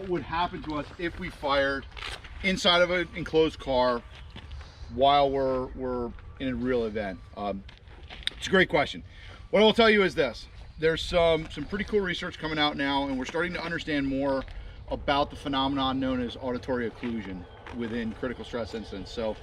what would happen to us if we fired inside of an enclosed car while we're in a real event. It's a great question. What I will tell you is this: there's some pretty cool research coming out now, and we're starting to understand more about the phenomenon known as auditory occlusion within critical stress incidents. So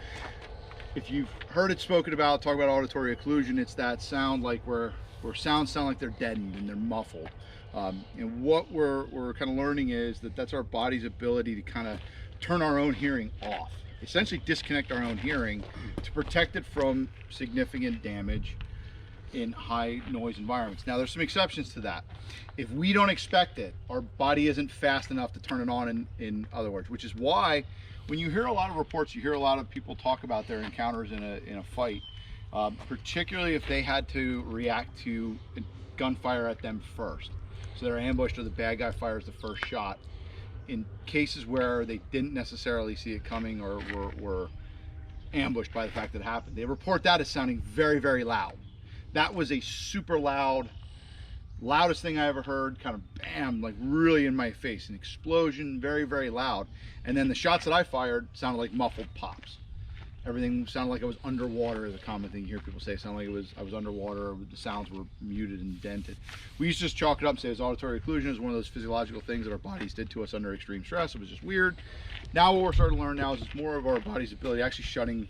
if you've heard it spoken about, talk about auditory occlusion, it's that sound like where sounds sound like they're deadened and they're muffled. And what we're kind of learning is that that's our body's ability to kind of turn our own hearing off, essentially disconnect our own hearing to protect it from significant damage in high noise environments. Now there's some exceptions to that. If we don't expect it, our body isn't fast enough to turn it on, in other words, which is why when you hear a lot of reports, you hear a lot of people talk about their encounters in a fight, particularly if they had to react to gunfire at them first. So they're ambushed or the bad guy fires the first shot. In cases where they didn't necessarily see it coming or were ambushed by the fact that it happened, they report that as sounding very, very loud. That was a super loudest thing I ever heard, kind of bam, like really in my face, an explosion, very, very loud. And then the shots that I fired sounded like muffled pops. Everything sounded like I was underwater, is a common thing you hear people say. It sounded like I was underwater, or the sounds were muted and dented. We used to just chalk it up and say it was auditory occlusion. It was one of those physiological things that our bodies did to us under extreme stress. It was just weird. Now what we're starting to learn now is it's more of our body's ability actually shutting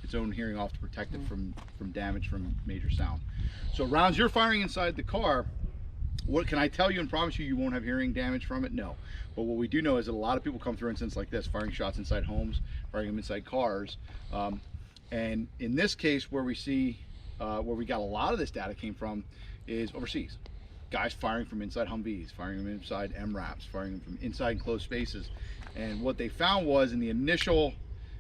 its own hearing off to protect it from damage from major sound. So rounds you're firing inside the car, what can I tell you and promise you won't have hearing damage from it? No. But what we do know is that a lot of people come through incidents like this, firing shots inside homes, firing them inside cars. And in this case, where we see, where we got a lot of this data came from is overseas. Guys firing from inside Humvees, firing them inside MRAPs, firing them from inside enclosed spaces. And what they found was in the initial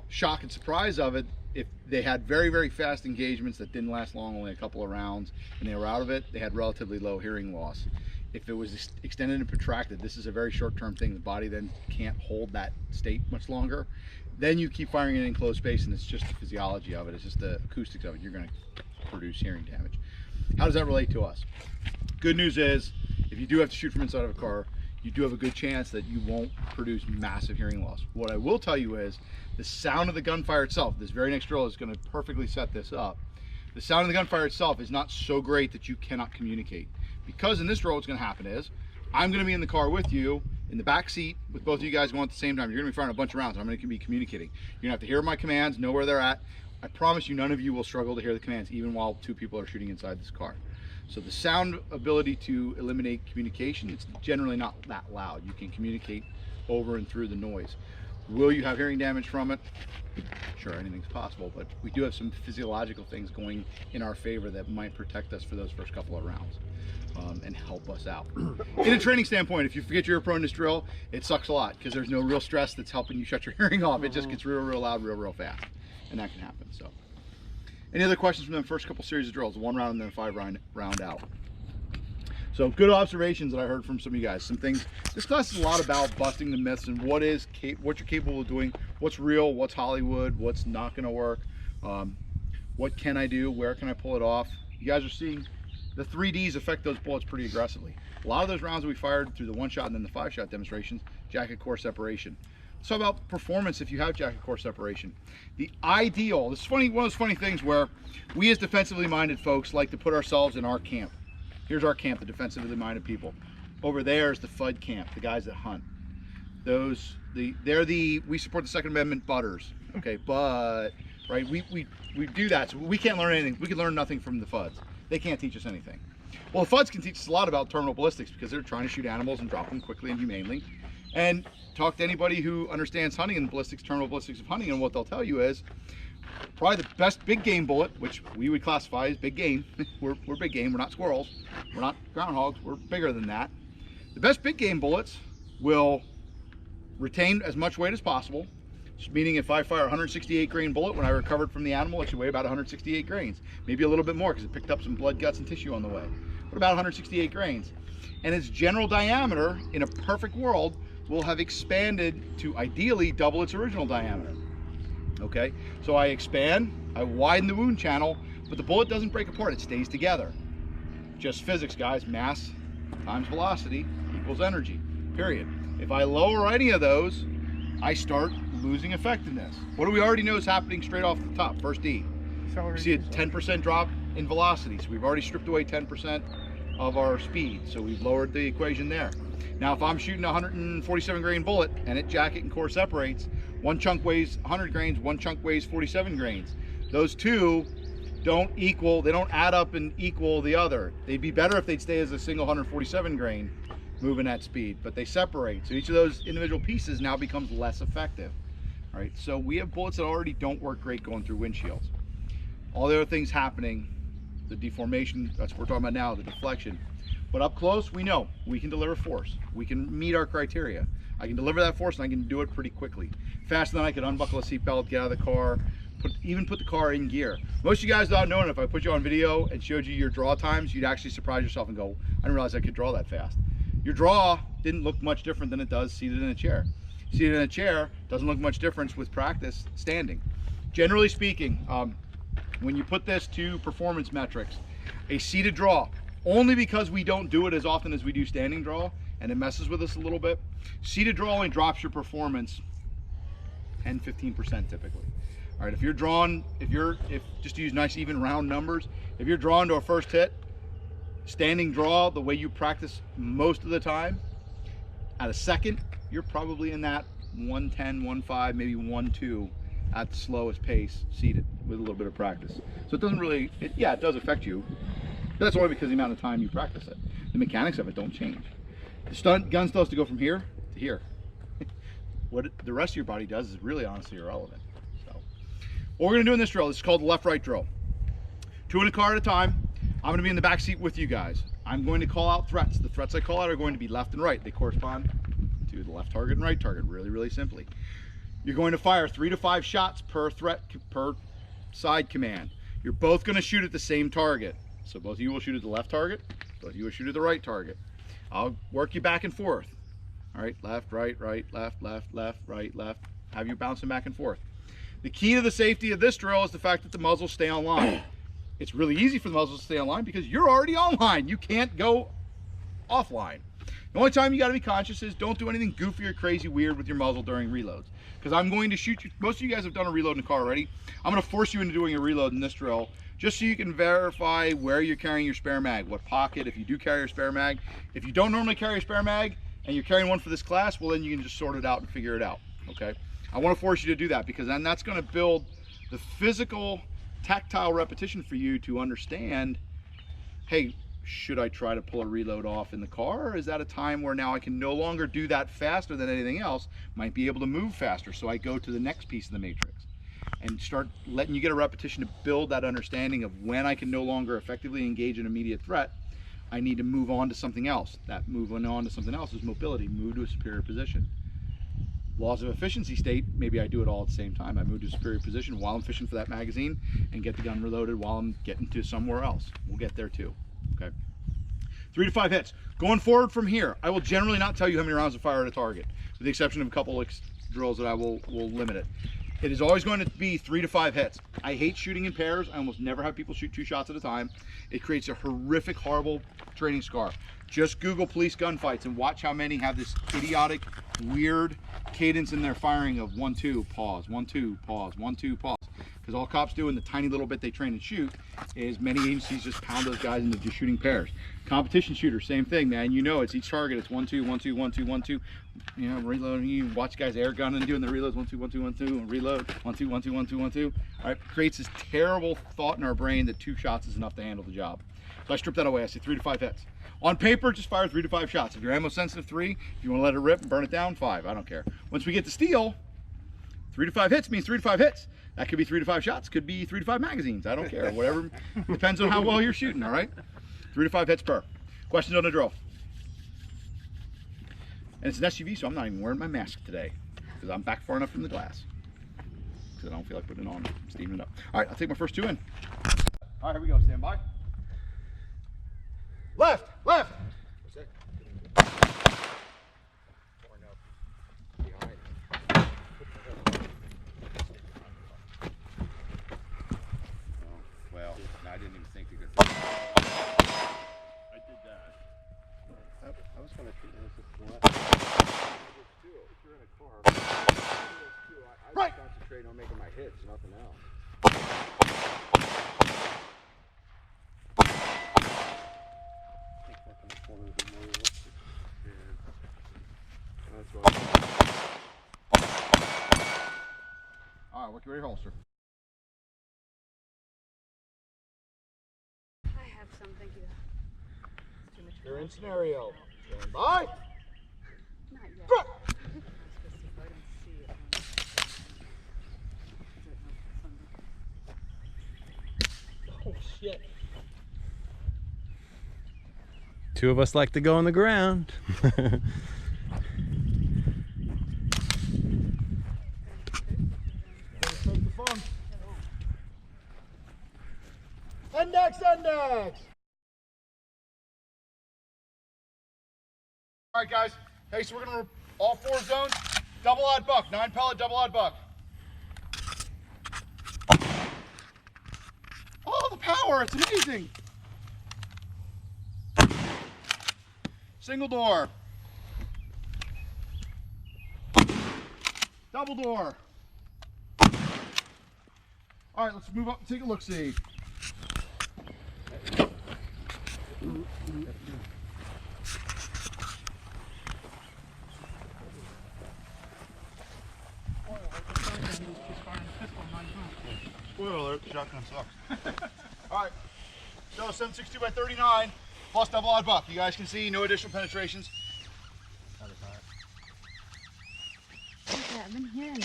shock and surprise of it, if they had very, very fast engagements that didn't last long, only a couple of rounds, and they were out of it, they had relatively low hearing loss. If it was extended and protracted, this is a very short-term thing. The body then can't hold that state much longer. Then you keep firing in enclosed space, and it's just the physiology of it. It's just the acoustics of it. You're going to produce hearing damage. How does that relate to us? Good news is, if you do have to shoot from inside of a car, you do have a good chance that you won't produce massive hearing loss. What I will tell you is the sound of the gunfire itself, this very next drill is going to perfectly set this up. The sound of the gunfire itself is not so great that you cannot communicate. Because in this drill what's going to happen is I'm going to be in the car with you in the back seat with both of you guys going at the same time. You're going to be firing a bunch of rounds. I'm going to be communicating. You're going to have to hear my commands, know where they're at. I promise you none of you will struggle to hear the commands even while two people are shooting inside this car. So the sound ability to eliminate communication, it's generally not that loud. You can communicate over and through the noise. Will you have hearing damage from it? Sure, anything's possible, but we do have some physiological things going in our favor that might protect us for those first couple of rounds and help us out. In a training standpoint, if you forget you're prone to this drill, it sucks a lot because there's no real stress that's helping you shut your hearing off. It just gets real, real loud, real, real fast, and that can happen. So, any other questions from the first couple series of drills? 1 round and then a 5 round out. So good observations that I heard from some of you guys. Some things. This class is a lot about busting the myths and what you're capable of doing, what's real, what's Hollywood, what's not going to work, what can I do, where can I pull it off. You guys are seeing the 3Ds affect those bullets pretty aggressively. A lot of those rounds that we fired through the 1-shot and then the 5-shot demonstrations, jacket core separation. So about performance if you have jacket core separation. The ideal, this is funny, one of those funny things where we as defensively minded folks like to put ourselves in our camp. Here's our camp, the defensively minded people. Over there is the FUD camp, the guys that hunt. We support the Second Amendment butters, okay, but, right, we do that, so we can't learn anything. We can learn nothing from the FUDs. They can't teach us anything. Well, the FUDs can teach us a lot about terminal ballistics because they're trying to shoot animals and drop them quickly and humanely. And talk to anybody who understands hunting and ballistics, terminal ballistics of hunting, and what they'll tell you is probably the best big game bullet, which we would classify as big game. we're big game, we're not squirrels, we're not groundhogs, we're bigger than that. The best big game bullets will retain as much weight as possible, meaning if I fire a 168 grain bullet, when I recovered from the animal, it should weigh about 168 grains. Maybe a little bit more because it picked up some blood, guts, and tissue on the way. But about 168 grains. And its general diameter, in a perfect world, will have expanded to ideally double its original diameter. Okay, so I expand, I widen the wound channel, but the bullet doesn't break apart, it stays together. Just physics, guys. Mass times velocity equals energy, period. If I lower any of those, I start losing effectiveness. What do we already know is happening straight off the top? First E. You see a 10% drop in velocity, so we've already stripped away 10% of our speed, so we've lowered the equation there. Now, if I'm shooting a 147 grain bullet and it jacket and core separates, one chunk weighs 100 grains, one chunk weighs 47 grains. Those two don't equal, they don't add up and equal the other. They'd be better if they'd stay as a single 147 grain moving at speed, but they separate. So each of those individual pieces now becomes less effective. All right, so we have bullets that already don't work great going through windshields. All the other things happening, the deformation, that's what we're talking about now, the deflection. But up close, we know we can deliver force. We can meet our criteria. I can deliver that force and I can do it pretty quickly. Faster than I could unbuckle a seatbelt, get out of the car, even put the car in gear. Most of you guys without knowing, if I put you on video and showed you your draw times, you'd actually surprise yourself and go, I didn't realize I could draw that fast. Your draw didn't look much different than it does seated in a chair. Seated in a chair doesn't look much difference with practice standing. Generally speaking, when you put this to performance metrics, a seated draw, only because we don't do it as often as we do standing draw, and it messes with us a little bit, seated draw only drops your performance 10-15% typically. All right, if you're drawn, if just to use nice even round numbers, if you're drawn to a first hit, standing draw the way you practice most of the time, at a second, you're probably in that 110, 1.5, maybe 1.2 at the slowest pace seated with a little bit of practice. So it doesn't really, yeah, it does affect you. But that's only because of the amount of time you practice it. The mechanics of it don't change. The gun still has to go from here to here. What the rest of your body does is really honestly irrelevant. So what we're gonna do in this drill, this is called the left-right drill. 2 in a car at a time. I'm gonna be in the back seat with you guys. I'm going to call out threats. The threats I call out are going to be left and right. They correspond to the left target and right target, really, really simply. You're going to fire 3 to 5 shots per threat, per side command. You're both gonna shoot at the same target. So both of you will shoot at the left target, both of you will shoot at the right target. I'll work you back and forth. All right, left, right, right, left, left, left, right, left. Have you bouncing back and forth. The key to the safety of this drill is the fact that the muzzles stay online. It's really easy for the muzzles to stay online because you're already online. You can't go offline. The only time you gotta be conscious is don't do anything goofy or crazy weird with your muzzle during reloads. Because I'm going to shoot you, most of you guys have done a reload in the car already. I'm gonna force you into doing a reload in this drill just so you can verify where you're carrying your spare mag, what pocket, if you do carry your spare mag. If you don't normally carry a spare mag and you're carrying one for this class, well then you can just sort it out and figure it out, okay? I wanna force you to do that because then that's gonna build the physical, tactile repetition for you to understand, hey, should I try to pull a reload off in the car? Or is that a time where now I can no longer do that faster than anything else, might be able to move faster, so I go to the next piece of the matrix and start letting you get a repetition to build that understanding of when I can no longer effectively engage an immediate threat, I need to move on to something else. That moving on to something else is mobility, move to a superior position. Laws of efficiency state, maybe I do it all at the same time. I move to a superior position while I'm fishing for that magazine and get the gun reloaded while I'm getting to somewhere else. We'll get there too, okay? 3 to 5 hits. Going forward from here, I will generally not tell you how many rounds to fire at a target, with the exception of a couple of drills that I will limit it. It is always going to be 3 to 5 hits. I hate shooting in pairs. I almost never have people shoot 2 shots at a time. It creates a horrific, horrible training scar. Just Google police gunfights and watch how many have this idiotic, weird cadence in their firing of 1-2, pause, 1-2, pause, 1-2, pause. Because all cops do in the tiny little bit they train and shoot is many agencies just pound those guys into just shooting pairs. Competition shooters, same thing, man. You know, it's each target. It's 1-2, 1-2, 1-2, 1-2. You know, reloading. You watch guys air gun and doing the reloads 1-2, 1-2, 1-2, and reload 1-2, 1-2, 1-2, 1-2. All right, creates this terrible thought in our brain that 2 shots is enough to handle the job. So I strip that away. I say 3 to 5 hits. On paper, just fire 3 to 5 shots. If you're ammo sensitive, 3. If you want to let it rip and burn it down, 5. I don't care. Once we get to steel, 3 to 5 hits means 3 to 5 hits. That could be 3 to 5 shots, could be 3 to 5 magazines. I don't care, whatever. Depends on how well you're shooting, all right? 3 to 5 hits per. Questions on the drill? And it's an SUV, so I'm not even wearing my mask today because I'm back far enough from the glass. Because I don't feel like putting it on, I'm steaming it up. All right, I'll take my first 2 in. All right, here we go, stand by. Left, left. What's that? I was kind of treating this as the last. If you're in a car, I just concentrate on making my hits, nothing else. I think that in the corner would be more realistic. Yeah. That's what All right, ready holster. I have some, thank you. It's too much. You're in scenario. Stand by. Not yet. Drop. Oh shit. Two of us like to go on the ground. Index, index. All right, guys. Hey, so we're gonna all 4 zones, double odd buck, 9 pellet, double odd buck. Oh, the power! It's amazing. Single door. Double door. All right, let's move up and take a look-see. Spoiler alert, the shotgun sucks. All right, so 7.62 by 39 plus double odd buck. You guys can see no additional penetrations. I've been hearing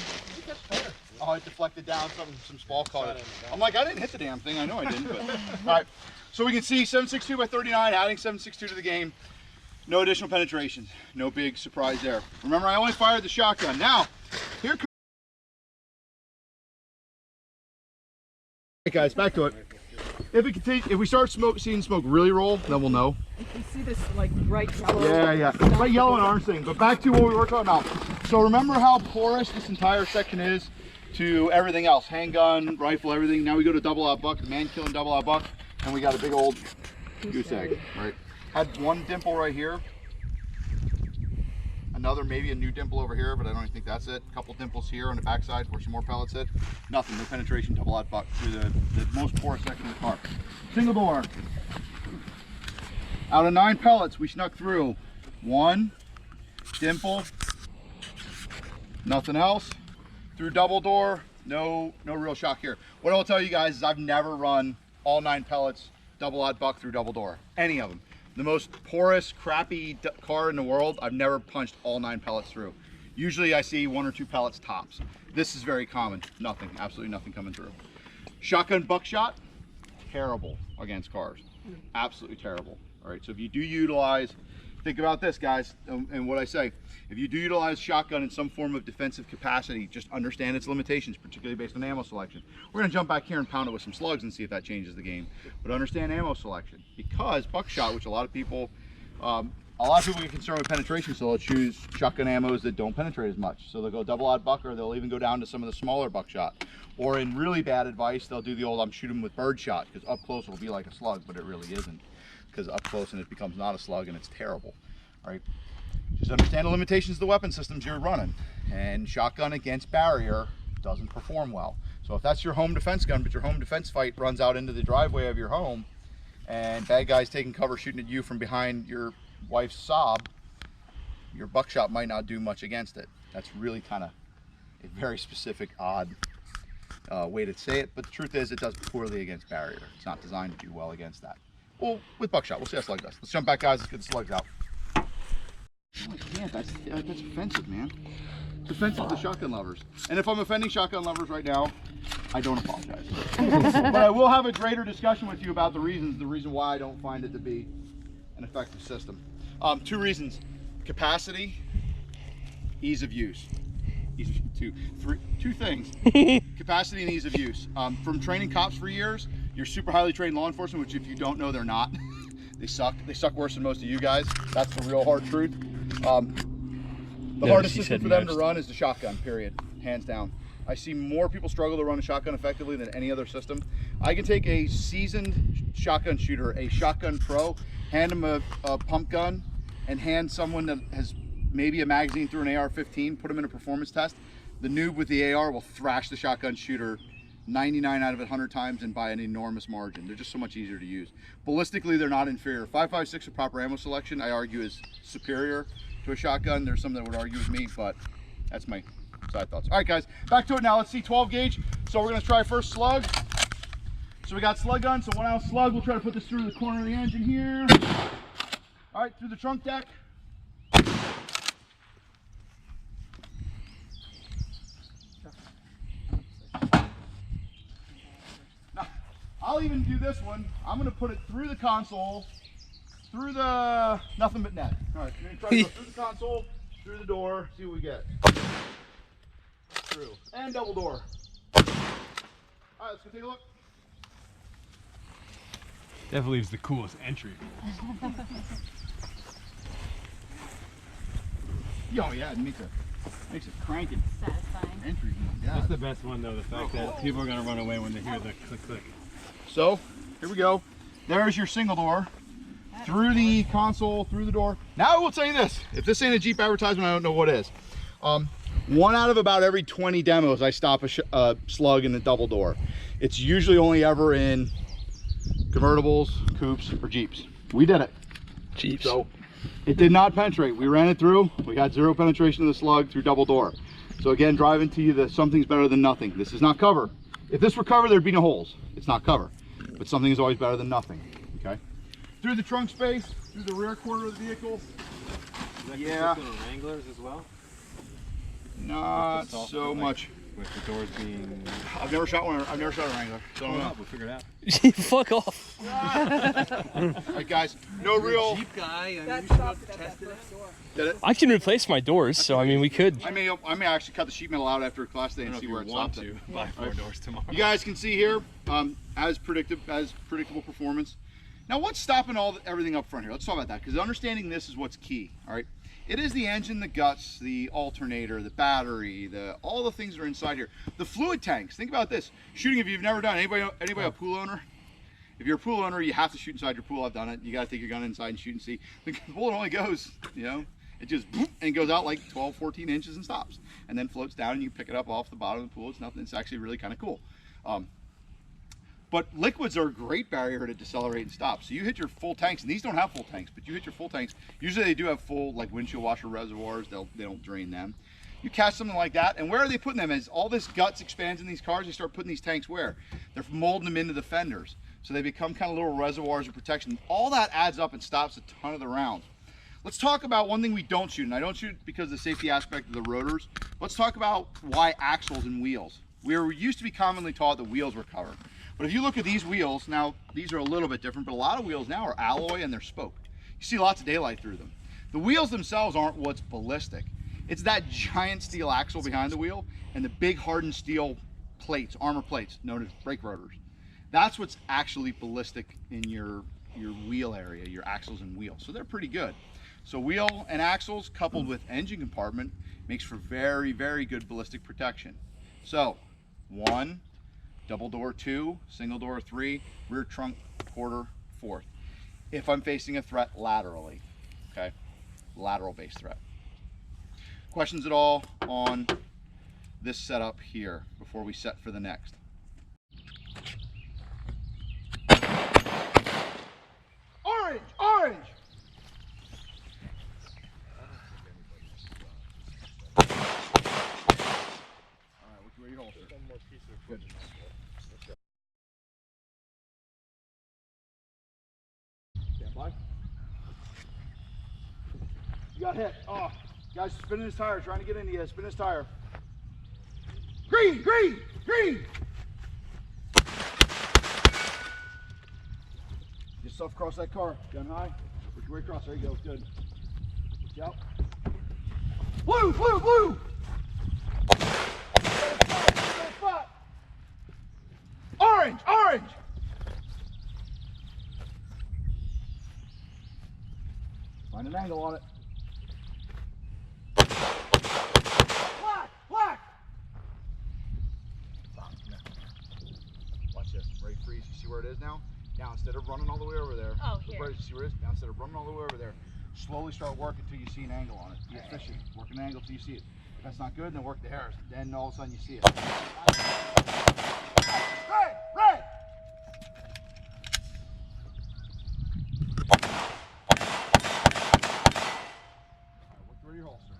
that. Oh, it deflected down, some small caught it. I'm like, I didn't hit the damn thing. I know I didn't, but. All right, so we can see 7.62 by 39, adding 7.62 to the game. No additional penetrations. No big surprise there. Remember, I only fired the shotgun. Now, here comes. Hey guys, back to it. If we start seeing smoke really roll, then we'll know. You see this like bright yellow? Yeah. Bright yellow and orange thing. But back to what we were talking about. So remember how porous this entire section is to everything else. Handgun, rifle, everything. Now we go to double odd buck, the man killing double odd buck, and we got a big old goose egg, right? Had one dimple right here. Another, maybe a new dimple over here, but I don't even think that's it. A couple dimples here on the backside where some more pellets hit. Nothing, no penetration, double odd buck through the most porous section of the car. Single door. Out of 9 pellets, we snuck through 1 dimple, nothing else. Through double door, no real shock here. What I'll tell you guys is I've never run all 9 pellets double odd buck through double door, any of them. The most porous, crappy car in the world, I've never punched all 9 pellets through. Usually I see 1 or 2 pellets tops. This is very common. Nothing, absolutely nothing coming through. Shotgun buckshot, terrible against cars. Absolutely terrible. All right, so if you do utilize, think about this, guys, and what I say. If you do utilize shotgun in some form of defensive capacity, just understand its limitations, particularly based on ammo selection. We're gonna jump back here and pound it with some slugs and see if that changes the game. But understand ammo selection, because buckshot, which a lot of people get concerned with penetration, so they'll choose shotgun ammos that don't penetrate as much. So they'll go double odd buck, or they'll even go down to some of the smaller buckshot. Or in really bad advice, they'll do the old I'm shooting with bird shot, because up close it'll be like a slug, but it really isn't. Because up close and it becomes not a slug and it's terrible. All right. Just understand the limitations of the weapon systems you're running. And shotgun against barrier doesn't perform well. So if that's your home defense gun, but your home defense fight runs out into the driveway of your home, and bad guys taking cover shooting at you from behind your wife's sob, your buckshot might not do much against it. That's really kind of a very specific, odd way to say it, but the truth is it does poorly against barrier. It's not designed to do well against that. Well, with buckshot, we'll see how slug does. Let's jump back, guys. Let's get the slugs out. Oh, yeah, that's offensive, man. It's offensive to shotgun lovers. And if I'm offending shotgun lovers right now, I don't apologize. But I will have a greater discussion with you about the reason why I don't find it to be an effective system. 2 reasons: capacity, ease of use. Two things: capacity and ease of use. From training cops for years, you're super highly trained law enforcement, which if you don't know, they're not. They suck. They suck worse than most of you guys. That's the real hard truth. The hardest system for them to run is the shotgun, period, hands down. I see more people struggle to run a shotgun effectively than any other system. I can take a seasoned shotgun shooter, a shotgun pro, hand them a pump gun, and hand someone that has maybe a magazine through an AR-15, put them in a performance test, the noob with the AR will thrash the shotgun shooter 99 out of 100 times and by an enormous margin. They're just so much easier to use. Ballistically, they're not inferior. 5.56 with proper ammo selection, I argue, is superior to a shotgun. There's some that would argue with me, but that's my side thoughts. All right, guys, back to it now. Let's see 12 gauge. So we're gonna try first slug. So we got slug gun, so 1 ounce slug. We'll try to put this through the corner of the engine here. All right, through the trunk deck. I'll even do this one. I'm gonna put it through the console, through the nothing but net. All right, we're gonna try to go through the console, through the door, see what we get. Through, and double door. All right, let's go take a look. Definitely is the coolest entry. Oh yeah, it makes it cranking Satisfying. entry. Yeah. That's the best one though, the fact that people are gonna run away when they hear the click click. So, here we go. There's your single door. Through the console, through the door. Now I will tell you this, if this ain't a Jeep advertisement, I don't know what is. 1 out of about every 20 demos, I stop a slug in the double door. It's usually only ever in convertibles, coupes, or Jeeps. We did it. Jeeps. So, it did not penetrate. We ran it through. We got 0 penetration of the slug through double door. So again, driving to you that something's better than nothing. This is not cover. If this were cover, there'd be no holes. It's not cover. But something is always better than nothing, okay? Through the trunk space, through the rear quarter of the vehicle. Yeah. Wranglers as well? Not so much. With the doors being... I've never shot one. I've never shot a Wrangler. Don't know. We'll figure it out. Fuck off. All right, guys. No real. Jeep guy, That stopped it at that first door. Did it? I can replace my doors, so I mean we could. I may actually cut the sheet metal out after a class day and see where it stopped. Buy 4 doors tomorrow. You guys can see here, as predictable performance. Now, what's stopping everything up front here? Let's talk about that, because understanding this is what's key. All right, it is the engine, the guts, the alternator, the battery, all the things that are inside here. The fluid tanks. Think about this. Shooting, if you've never done, anybody a pool owner? If you're a pool owner, you have to shoot inside your pool. I've done it. You got to take your gun inside and shoot and see. The bullet only goes, it just boom, and goes out like 12, 14 inches and stops, and then floats down, and you pick it up off the bottom of the pool. It's nothing. It's actually really kind of cool. But liquids are a great barrier to decelerate and stop. So you hit your full tanks, and these don't have full tanks, but you hit your full tanks. Usually they do have full, like windshield washer reservoirs. They don't drain them. You catch something like that, and where are they putting them? As all this guts expands in these cars, they start putting these tanks where? They're molding them into the fenders. So they become kind of little reservoirs of protection. All that adds up and stops a ton of the rounds. Let's talk about one thing we don't shoot, and I don't shoot because of the safety aspect of the rotors. Let's talk about why axles and wheels. We used to be commonly taught that wheels were covered. But if you look at these wheels, now these are a little bit different, but a lot of wheels now are alloy and they're spoke. You see lots of daylight through them. The wheels themselves aren't what's ballistic. It's that giant steel axle behind the wheel and the big hardened steel plates, armor plates, known as brake rotors. That's what's actually ballistic in your wheel area, your axles and wheels. So they're pretty good. So wheel and axles coupled with engine compartment makes for very, very good ballistic protection. So 1, double door 2, single door 3, rear trunk quarter 4th. If I'm facing a threat laterally, okay? Lateral based threat. Questions at all on this setup here before we set for the next? Orange, orange! Alright, which way you hold? Good. Stand by. You got hit. Oh, guy's spinning his tire, trying to get into you. Spin his tire. Green, green, green! Get stuff across that car. Gun high. Work your way across. There you go. Good. Watch out. Blue, blue, blue! Spot. Orange, orange! Find an angle on it. Black, black! Watch this. Right freeze. You see where it is now? Now instead of running all the way over there. Oh, here. See where it is? Now instead of running all the way over there, Slowly start working until you see an angle on it. Be efficient. Work an angle until you see it. If that's not good, then work the hairs. Then all of a sudden you see it. Red! Red! Look through your holster.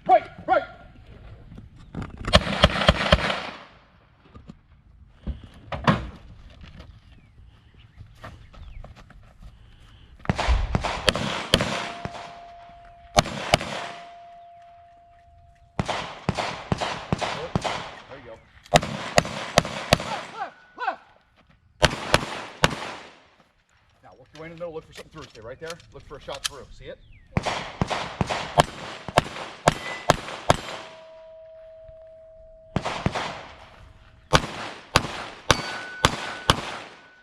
Right! Right! There you go. Left! Left! Now work your way in the middle, look for something through. Stay right there. Look for a shot through. See it?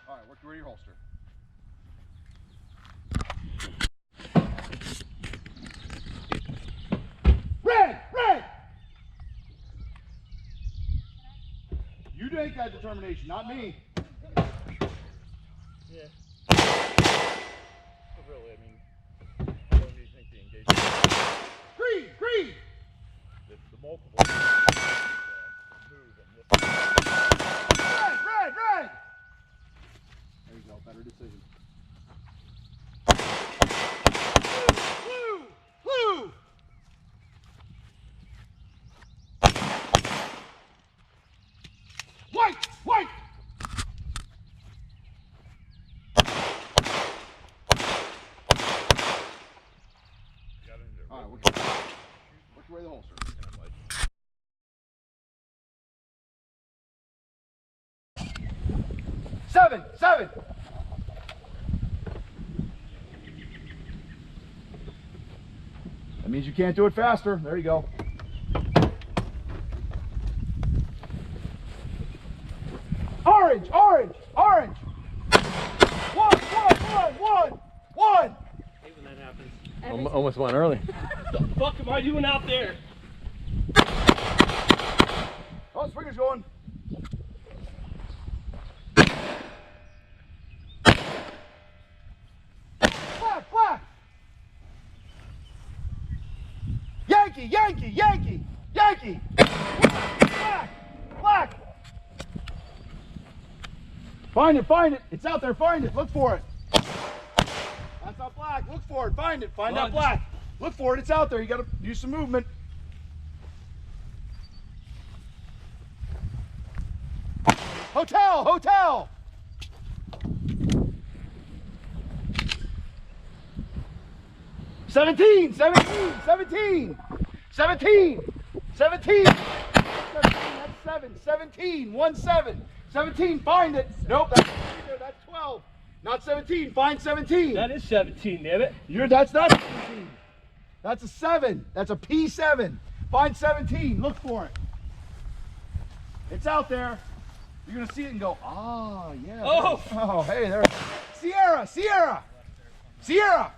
Alright, work your way to your holster. Red! Red! You make that determination, not me. Yeah. But really, I mean, how long do you think the engagement? Green! Green! The multiple move and this. Red! Red! Red! There you go, better decision. Blue! Blue! White! White! Got into it. Alright, work your way to the holster. And I'm like, Seven! Seven! That means you can't do it faster. There you go. Orange! Orange! Orange! One! One! One! One! One! Hate when that happens. almost went early. What the fuck am I doing out there? Oh, the springer's going. Black! Black! Yankee! Yankee! Yankee! Yankee! Black! Black! Find it! Find it! It's out there! Find it! Look for it! That's not black! Look for it! Find it! Find that black! Look for it! It's out there! You gotta use some movement. Hotel! Hotel! Seventeen! 17! 17! 17! 17! That's 7. 17! 1 7. 17, find it! Nope, that's 12. Not 17, find 17. That is 17, damn it. That's not 17. That's a 7. That's a P7. Find 17, look for it. It's out there. You're gonna see it and go, ah, yeah. Oh! Oh, hey, there. Sierra, Sierra, Sierra.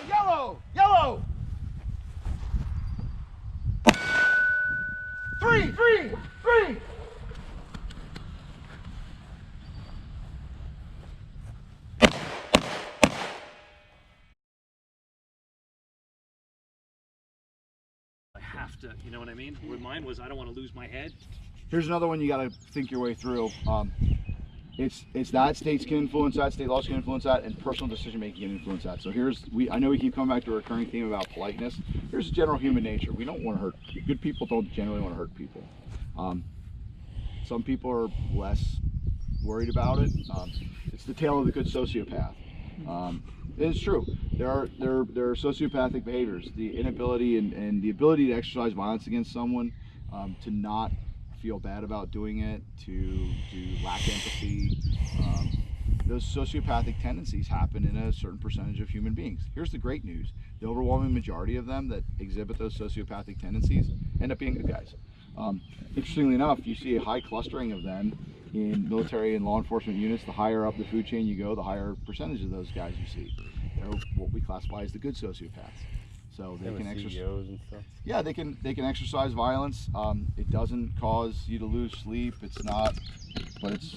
Yellow, yellow, yellow. 3, 3, 3. I have to, you know what I mean? Where mine was, I don't want to lose my head. Here's another one you got to think your way through. It's that states can influence that, state laws can influence that, and personal decision making can influence that. So I know we keep coming back to a recurring theme about politeness. Here's general human nature. We don't want to hurt. Good people don't generally want to hurt people. Some people are less worried about it. It's the tale of the good sociopath. It's true. There are sociopathic behaviors. The inability and the ability to exercise violence against someone, to not feel bad about doing it, to lack empathy. Those sociopathic tendencies happen in a certain percentage of human beings. Here's the great news. The overwhelming majority of them that exhibit those sociopathic tendencies end up being good guys. Interestingly enough, you see a high clustering of them in military and law enforcement units. The higher up the food chain you go, the higher percentage of those guys you see. They're what we classify as the good sociopaths. So they can exercise. CEOs and stuff. Yeah, they can exercise violence. It doesn't cause you to lose sleep. It's not, but it's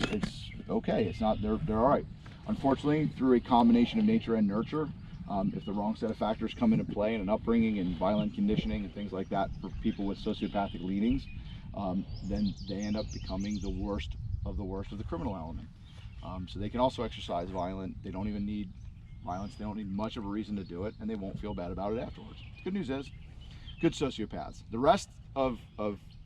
okay. It's not. They're all right. Unfortunately, through a combination of nature and nurture, if the wrong set of factors come into play and an upbringing and violent conditioning and things like that for people with sociopathic leanings, then they end up becoming the worst of the criminal element. So they can also exercise violence. They don't even need violence. They don't need much of a reason to do it, and they won't feel bad about it afterwards. The good news is, good sociopaths. The rest of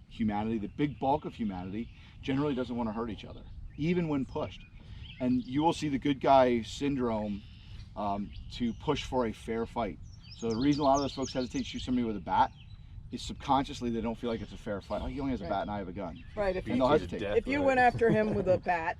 humanity, the big bulk of humanity, generally doesn't want to hurt each other, even when pushed. And you will see the good guy syndrome to push for a fair fight. So the reason a lot of those folks hesitate to shoot somebody with a bat is subconsciously they don't feel like it's a fair fight. Like, he only has a bat and I have a gun. Right. And they'll hesitate. If you went after him with a bat,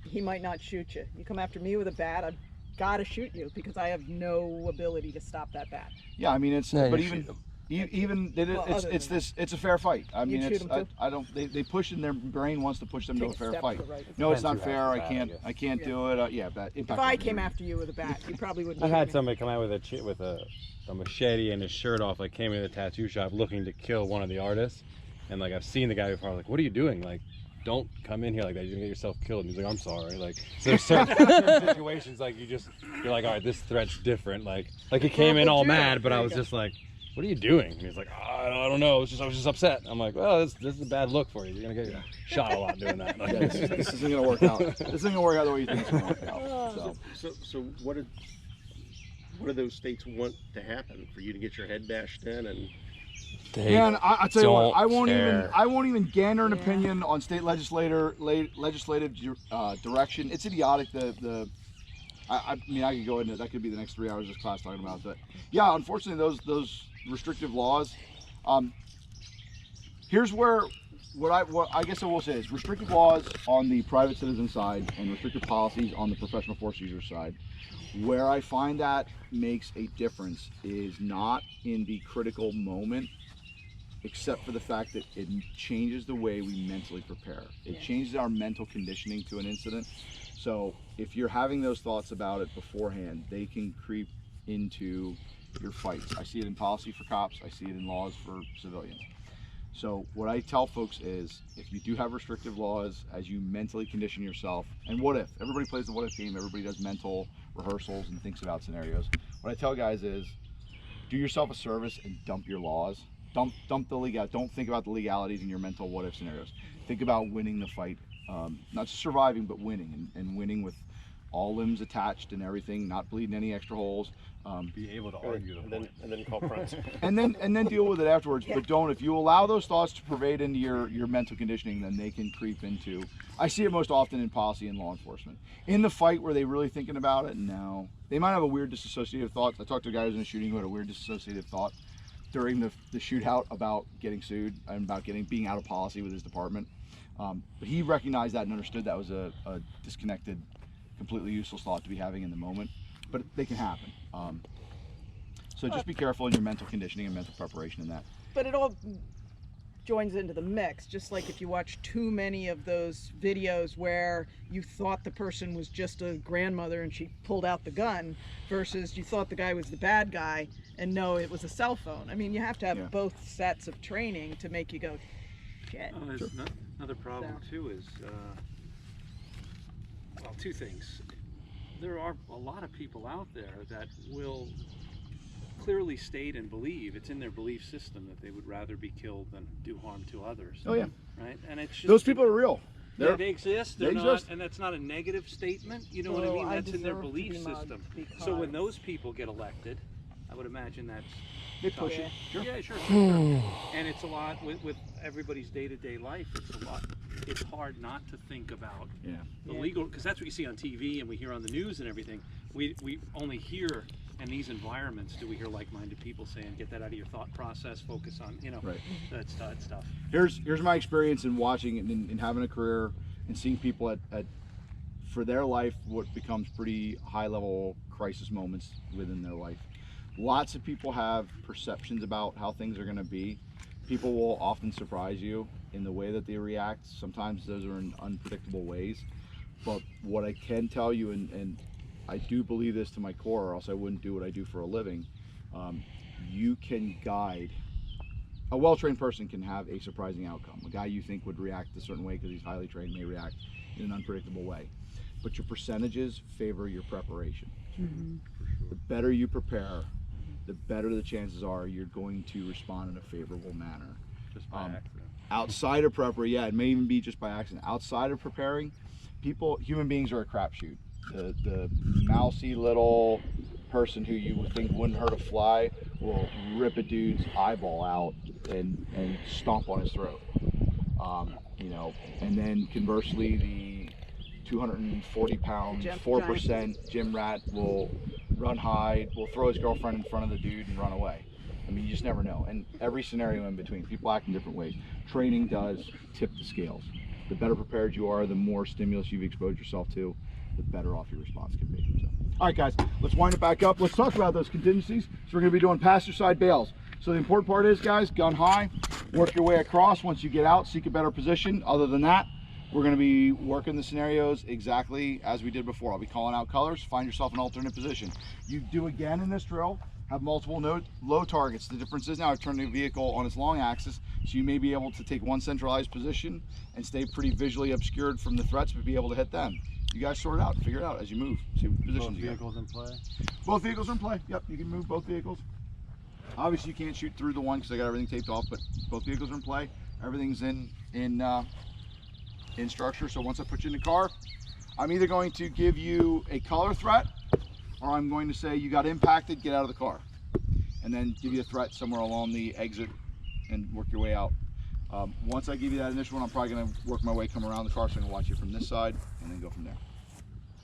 he might not shoot you. You come after me with a bat, I've got to shoot you because I have no ability to stop that bat. Yeah, I mean it's No, but you even shoot 'em. even Well, it's other than it's a fair fight. I mean You'd it's shoot 'em too? I don't they push in their brain wants to push them to a Take a fair step fight. to the right. No, it's Depends not who fair. has the bat, I can't Yeah. do it. Yeah, but If I came after you with a bat, you probably wouldn't. I've shoot had me. somebody come out with a machete and his shirt off, like came in the tattoo shop looking to kill one of the artists, and like I've seen the guy before. I'm like, what are you doing? Like, don't come in here like that. You're gonna get yourself killed. And he's like, I'm sorry. Like, so there's certain situations like you're like, all right, this threat's different. Like he came in all mad, but I was just like, what are you doing? And he's like, I don't know. I was just upset. I'm like, well, this is a bad look for you. You're gonna get shot a lot doing that. Like, Yeah, this isn't gonna work out. This isn't gonna work out the way you think it's gonna work out. So what do those states want to happen for you to get your head bashed in? And Man, I tell you what, I won't care. even gander an opinion on state legislative direction. It's idiotic. I mean, I could go into that. Could be the next 3 hours of this class talking about that. Yeah, unfortunately, those restrictive laws. Here's where what I guess I will say is restrictive laws on the private citizen side and restrictive policies on the professional force user side. Where I find that makes a difference is not in the critical moment, except for the fact that it changes the way we mentally prepare. It changes our mental conditioning to an incident. So if you're having those thoughts about it beforehand, they can creep into your fights. I see it in policy for cops. I see it in laws for civilians. So what I tell folks is, if you do have restrictive laws, as you mentally condition yourself, and what if? Everybody plays the what if game, everybody does mental rehearsals and thinks about scenarios. What I tell guys is, do yourself a service and dump your laws. Dump the legal. Don't think about the legalities in your mental what if scenarios. Think about winning the fight, not just surviving, but winning, and winning with all limbs attached and everything, not bleeding any extra holes. be able to argue the point. and then call friends. and then deal with it afterwards. But don't, if you allow those thoughts to pervade into your mental conditioning, then they can creep into, I see it most often in policy and law enforcement. In the fight, were they really thinking about it? No. They might have a weird disassociative thought. I talked to a guy who was in a shooting who had a weird disassociative thought during the shootout about getting sued and about being out of policy with his department. But he recognized that and understood that was a disconnected, completely useless thought to be having in the moment. But they can happen. So just be careful in your mental conditioning and mental preparation in that. But it all joins into the mix, just like if you watch too many of those videos where you thought the person was just a grandmother and she pulled out the gun versus you thought the guy was the bad guy and no, it was a cell phone. I mean, you have to have both sets of training to make you go, shit. Well, there's another problem too is, well, two things. There are a lot of people out there that will clearly state and believe, it's in their belief system, that they would rather be killed than do harm to others. Oh yeah. Right? And it's just, Those people are real. They exist. They're they not, exist. and that's not a negative statement. You know what I So mean? I That's in their deserve to belief be mugged system. because- So when those people get elected, I would imagine that's They push it. Sure. yeah, sure. And it's a lot with everybody's day-to-day life. It's a lot. It's hard not to think about the legal, because that's what you see on TV and we hear on the news and everything. We only hear in these environments do we hear like-minded people saying, "Get that out of your thought process. Focus on that stuff." Here's my experience in watching and having a career and seeing people at for their life what becomes pretty high-level crisis moments within their life. Lots of people have perceptions about how things are going to be. People will often surprise you in the way that they react. Sometimes those are in unpredictable ways. But what I can tell you, and I do believe this to my core, or else I wouldn't do what I do for a living, you can guide. A well-trained person can have a surprising outcome. A guy you think would react a certain way because he's highly trained may react in an unpredictable way. But your percentages favor your preparation. The better you prepare, the better the chances are you're going to respond in a favorable manner. Just by accident. Outside of preparation, yeah, it may even be just by accident. Outside of preparing, human beings are a crapshoot. The mousy little person who you would think wouldn't hurt a fly will rip a dude's eyeball out and stomp on his throat. You know, and then conversely, the 240-pound, 4% gym rat will run high, will throw his girlfriend in front of the dude and run away. I mean, you just never know. And every scenario in between, people act in different ways. Training does tip the scales. The better prepared you are, the more stimulus you've exposed yourself to, the better off your response can be. So, all right, guys, let's wind it back up. Let's talk about those contingencies. So we're going to be doing passenger side bails. So the important part is, guys, gun high, work your way across. Once you get out, seek a better position. Other than that, we're going to be working the scenarios exactly as we did before. I'll be calling out colors. Find yourself an alternate position. You do again in this drill, have multiple low targets. The difference is now I've turned the vehicle on its long axis, so you may be able to take one centralized position and stay pretty visually obscured from the threats, but be able to hit them. You guys sort it out, figure it out as you move. See what positions Both you got. vehicles in play? Both vehicles are in play. Yep, you can move both vehicles. Obviously, you can't shoot through the one because I got everything taped off, but both vehicles are in play. Everything's in structure. So once I put you in the car, I'm either going to give you a color threat, or I'm going to say you got impacted, get out of the car, and then give you a threat somewhere along the exit and work your way out. Once I give you that initial one, I'm probably going to work my way, come around the car, so I'm going to watch you from this side and then go from there.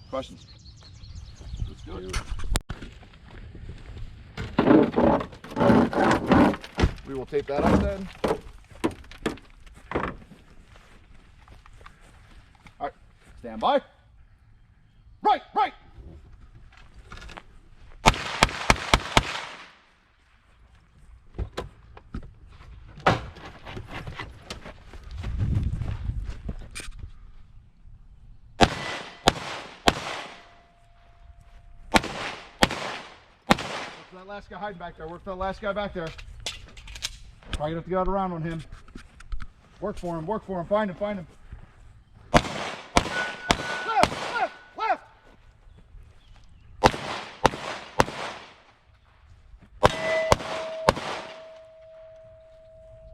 Questions? Let's do it. We will tape that up then. All right, stand by. Right. That last guy hiding back there. Work for that last guy back there. Probably gonna have to go out around on him. Work for him. Find him. Left!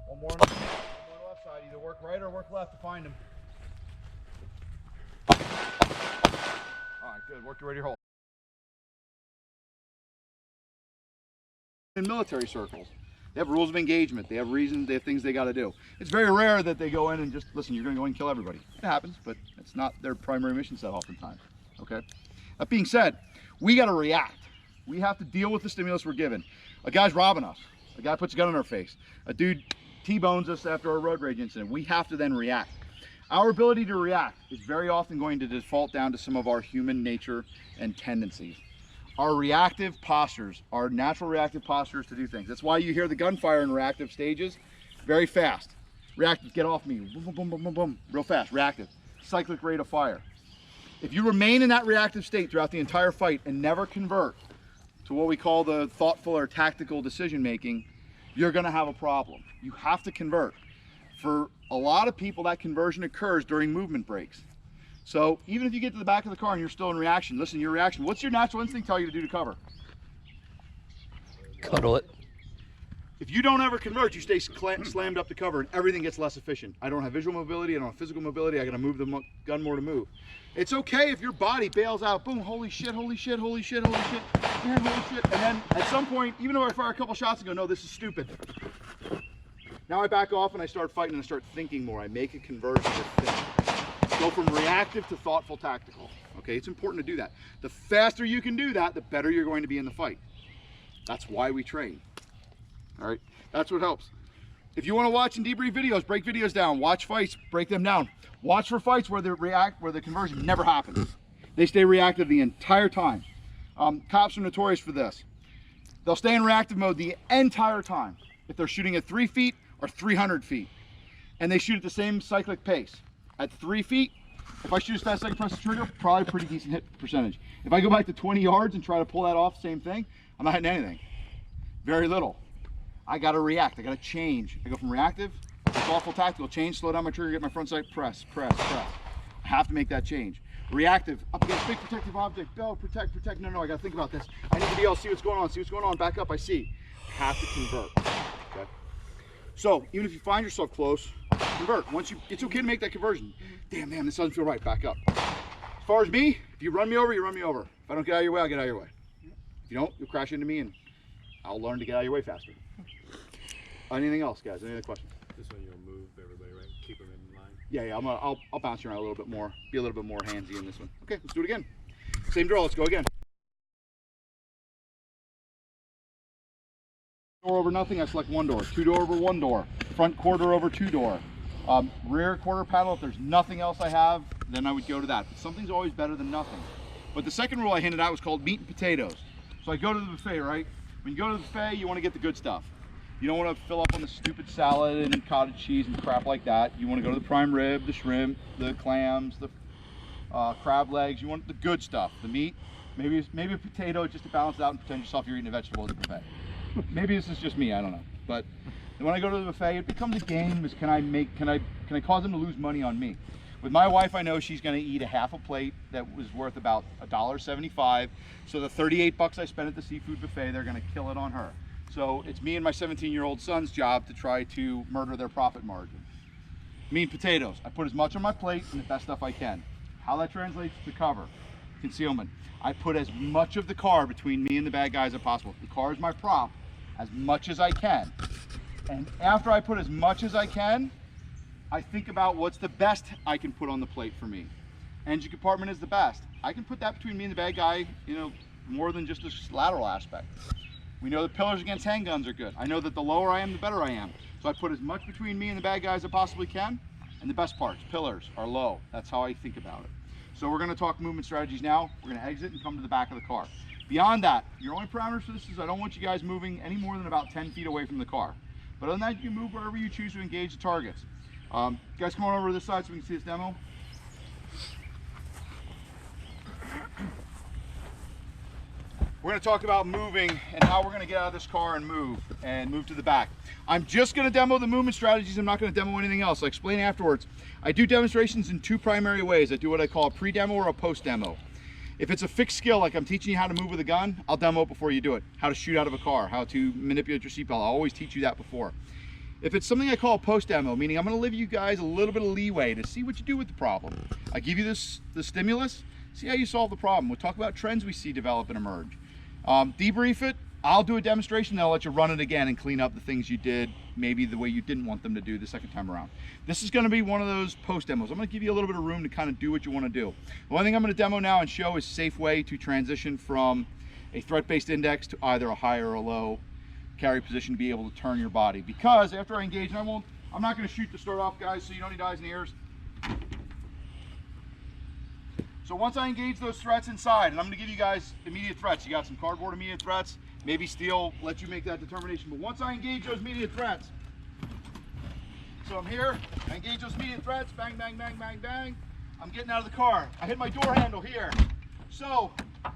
One more on the left side. Either work right or work left to find him. Alright, good. Work your way to your hole. In military circles, they have rules of engagement, they have reasons, they have things they got to do. It's very rare that they go in and just, listen, you're going to go in and kill everybody. It happens, but it's not their primary mission set oftentimes, okay? That being said, we got to react. We have to deal with the stimulus we're given. A guy's robbing us. A guy puts a gun in our face. A dude T-bones us after a road rage incident. We have to then react. Our ability to react is very often going to default down to some of our human nature and tendencies. Our reactive postures, our natural reactive postures to do things. That's why you hear the gunfire in reactive stages very fast. Reactive, get off me, boom, boom, boom, boom, boom, boom, real fast. Reactive, cyclic rate of fire. If you remain in that reactive state throughout the entire fight and never convert to what we call the thoughtful or tactical decision making, you're gonna have a problem. You have to convert. For a lot of people, that conversion occurs during movement breaks. So even if you get to the back of the car and you're still in reaction, listen to your reaction. What's your natural instinct tell you to do to cover? Cuddle it. If you don't ever convert, you stay slammed up to cover and everything gets less efficient. I don't have visual mobility, I don't have physical mobility, I gotta move the gun more to move. It's okay if your body bails out, boom, holy shit, man, holy shit. And then at some point, even though I fire a couple shots and go, no, this is stupid. Now I back off and I start fighting and I start thinking more. I make a conversion to think. Go from reactive to thoughtful tactical. Okay, it's important to do that. The faster you can do that, the better you're going to be in the fight. That's why we train. All right, that's what helps. If you want to watch and debrief videos, break videos down. Watch fights, break them down. Watch for fights where the conversion never happens. They stay reactive the entire time. Cops are notorious for this. They'll stay in reactive mode the entire time if they're shooting at 3 feet or 300 feet, and they shoot at the same cyclic pace. At 3 feet, if I shoot as fast as I can press the trigger, probably pretty decent hit percentage. If I go back to 20 yards and try to pull that off, same thing, I'm not hitting anything. Very little. I gotta react, I gotta change. I go from reactive, thoughtful, tactical, change, slow down my trigger, get my front sight, press, press, press. I have to make that change. Reactive, up against big protective object, bell, protect, protect. No, I gotta think about this. I need to be able to see what's going on, back up, I see. I have to convert, okay? So, even if you find yourself close, convert. It's okay to make that conversion. Damn, this doesn't feel right, back up. As far as me, if you run me over, you run me over. If I don't get out of your way, I'll get out of your way. If you don't, you'll crash into me and I'll learn to get out of your way faster. Anything else, guys? Any other questions? This one you'll move everybody, right? Keep them in line. Yeah, I'll bounce you around a little bit more. Be a little bit more handsy in this one. Okay, let's do it again. Same drill, let's go again. Door over nothing, I select one door. 2 door over 1 door. Front quarter over 2 door. Rear quarter paddle, if there's nothing else I have, then I would go to that. But something's always better than nothing. But the second rule I handed out was called meat and potatoes. So I go to the buffet, right? When you go to the buffet, you want to get the good stuff. You don't want to fill up on the stupid salad and cottage cheese and crap like that. You want to go to the prime rib, the shrimp, the clams, the crab legs. You want the good stuff, the meat. Maybe a potato just to balance it out and pretend yourself you're eating a vegetable at the buffet. Maybe this is just me, I don't know. But when I go to the buffet, it becomes a game. Is can I cause them to lose money on me? With my wife, I know she's going to eat a half a plate that was worth about $1.75. So the 38 bucks I spent at the seafood buffet, they're going to kill it on her. So it's me and my 17-year-old son's job to try to murder their profit margin. Meat and potatoes. I put as much on my plate and the best stuff I can. How that translates to cover, concealment. I put as much of the car between me and the bad guys as possible. The car is my prop, as much as I can. And after I put as much as I can, I think about what's the best I can put on the plate for me. Engine compartment is the best. I can put that between me and the bad guy, more than just this lateral aspect. We know that pillars against handguns are good. I know that the lower I am, the better I am. So I put as much between me and the bad guy as I possibly can. And the best parts, pillars, are low. That's how I think about it. So we're gonna talk movement strategies now. We're gonna exit and come to the back of the car. Beyond that, your only parameters for this is I don't want you guys moving any more than about 10 feet away from the car. But other than that, you can move wherever you choose to engage the targets. Guys, come on over to this side so we can see this demo. We're going to talk about moving and how we're going to get out of this car and move to the back. I'm just going to demo the movement strategies. I'm not going to demo anything else. I'll explain afterwards. I do demonstrations in 2 primary ways. I do what I call a pre-demo or a post-demo. If it's a fixed skill, like I'm teaching you how to move with a gun, I'll demo it before you do it. How to shoot out of a car, how to manipulate your seatbelt. I'll always teach you that before. If it's something I call a post-demo, meaning I'm going to give you guys a little bit of leeway to see what you do with the problem. I give you the stimulus, see how you solve the problem. We'll talk about trends we see develop and emerge. Debrief it. I'll do a demonstration, then I'll let you run it again and clean up the things you did maybe the way you didn't want them to do the second time around. This is going to be one of those post demos. I'm going to give you a little bit of room to kind of do what you want to do. The one thing I'm going to demo now and show is a safe way to transition from a threat-based index to either a high or a low carry position to be able to turn your body. Because after I engage, and I'm not going to shoot to start off, guys, so you don't need eyes and ears. So once I engage those threats inside, and I'm going to give you guys immediate threats. You got some cardboard immediate threats. Maybe steel, let you make that determination. But once I engage those immediate threats, so I'm here, I engage those immediate threats, bang, bang, bang, bang, bang. I'm getting out of the car. I hit my door handle here. So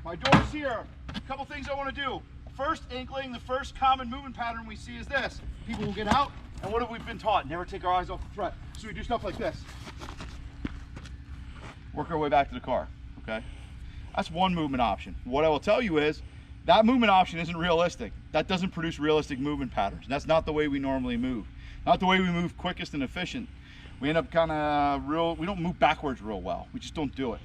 my door's here. A couple things I want to do. First inkling, the first common movement pattern we see is this. People will get out, and what have we been taught? Never take our eyes off the threat. So we do stuff like this. Work our way back to the car, okay? That's one movement option. What I will tell you is that movement option isn't realistic. That doesn't produce realistic movement patterns. That's not the way we normally move. Not the way we move quickest and efficient. We end up kind of we don't move backwards real well. We just don't do it.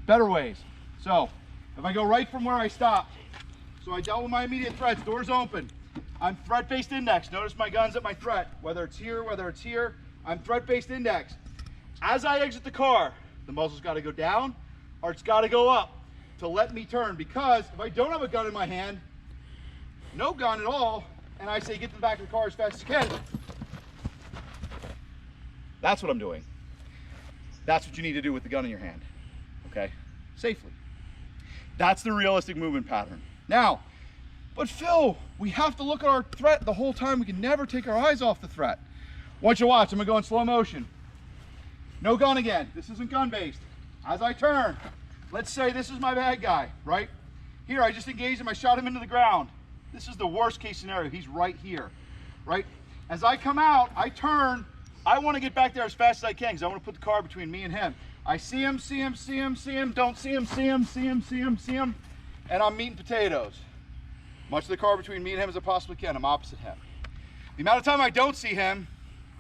Better ways. So if I go right from where I stopped, so I dealt with my immediate threats, doors open. I'm threat-based index. Notice my gun's at my threat. Whether it's here, I'm threat-based index. As I exit the car, the muzzle's got to go down or it's got to go up to let me turn, because if I don't have a gun in my hand, no gun at all, and I say get to the back of the car as fast as you can, that's what I'm doing. That's what you need to do with the gun in your hand, okay? Safely. That's the realistic movement pattern. Now, but Phil, we have to look at our threat the whole time. We can never take our eyes off the threat. I want you to watch. I'm going to go in slow motion. No gun again. This isn't gun-based. As I turn, let's say this is my bad guy, right? Here, I just engaged him. I shot him into the ground. This is the worst case scenario. He's right here, right? As I come out, I turn. I want to get back there as fast as I can because I want to put the car between me and him. I see him, see him, see him, see him, don't see him, see him, see him, see him, see him, and I'm meat and potatoes. Much of the car between me and him as I possibly can. I'm opposite him. The amount of time I don't see him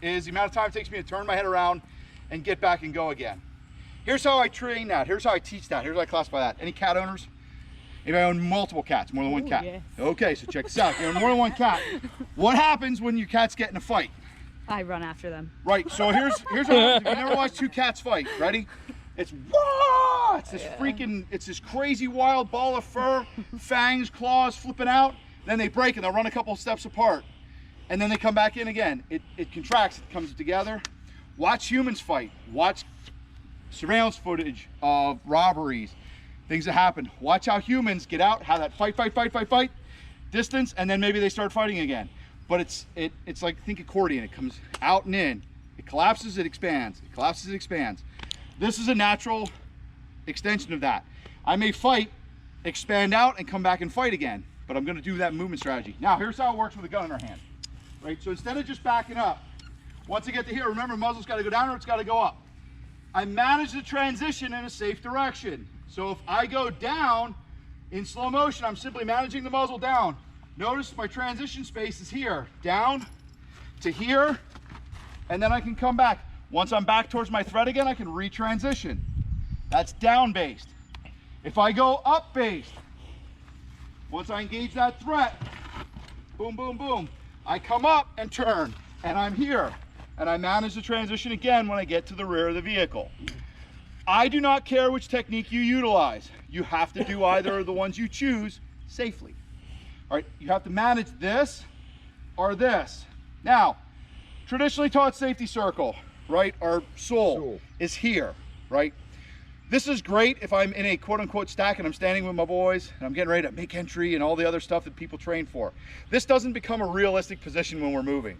is the amount of time it takes me to turn my head around and get back and go again. Here's how I train that. Here's how I teach that. Here's how I classify that. Any cat owners? Anybody own multiple cats, more than one cat? Yes. Okay, so check this out. You own more than one cat. What happens when your cats get in a fight? I run after them. Right, so here's what happens. If you never watched two cats fight, ready? It's wah! It's this freaking, it's this crazy wild ball of fur, fangs, claws flipping out. Then they break and they'll run a couple steps apart. And then they come back in again. It contracts, it comes together. Watch humans fight. Watch surveillance footage of robberies, things that happen. Watch how humans get out, how that fight, distance, and then maybe they start fighting again. But it's like, think accordion. It comes out and in. It collapses, it expands. It collapses, it expands. This is a natural extension of that. I may fight, expand out, and come back and fight again. But I'm going to do that movement strategy. Now, here's how it works with a gun in our hand. Right? So instead of just backing up, once I get to here, remember, muzzle's got to go down or it's got to go up. I manage the transition in a safe direction. So if I go down in slow motion, I'm simply managing the muzzle down. Notice my transition space is here, down to here, and then I can come back. Once I'm back towards my threat again, I can retransition. That's down based. If I go up based, once I engage that threat, boom, boom, boom, I come up and turn, and I'm here. And I manage the transition again when I get to the rear of the vehicle. I do not care which technique you utilize. You have to do either of the ones you choose safely. All right, you have to manage this or this. Now, traditionally taught safety circle, right? Our soul is here, right? This is great if I'm in a quote unquote stack and I'm standing with my boys and I'm getting ready to make entry and all the other stuff that people train for. This doesn't become a realistic position when we're moving.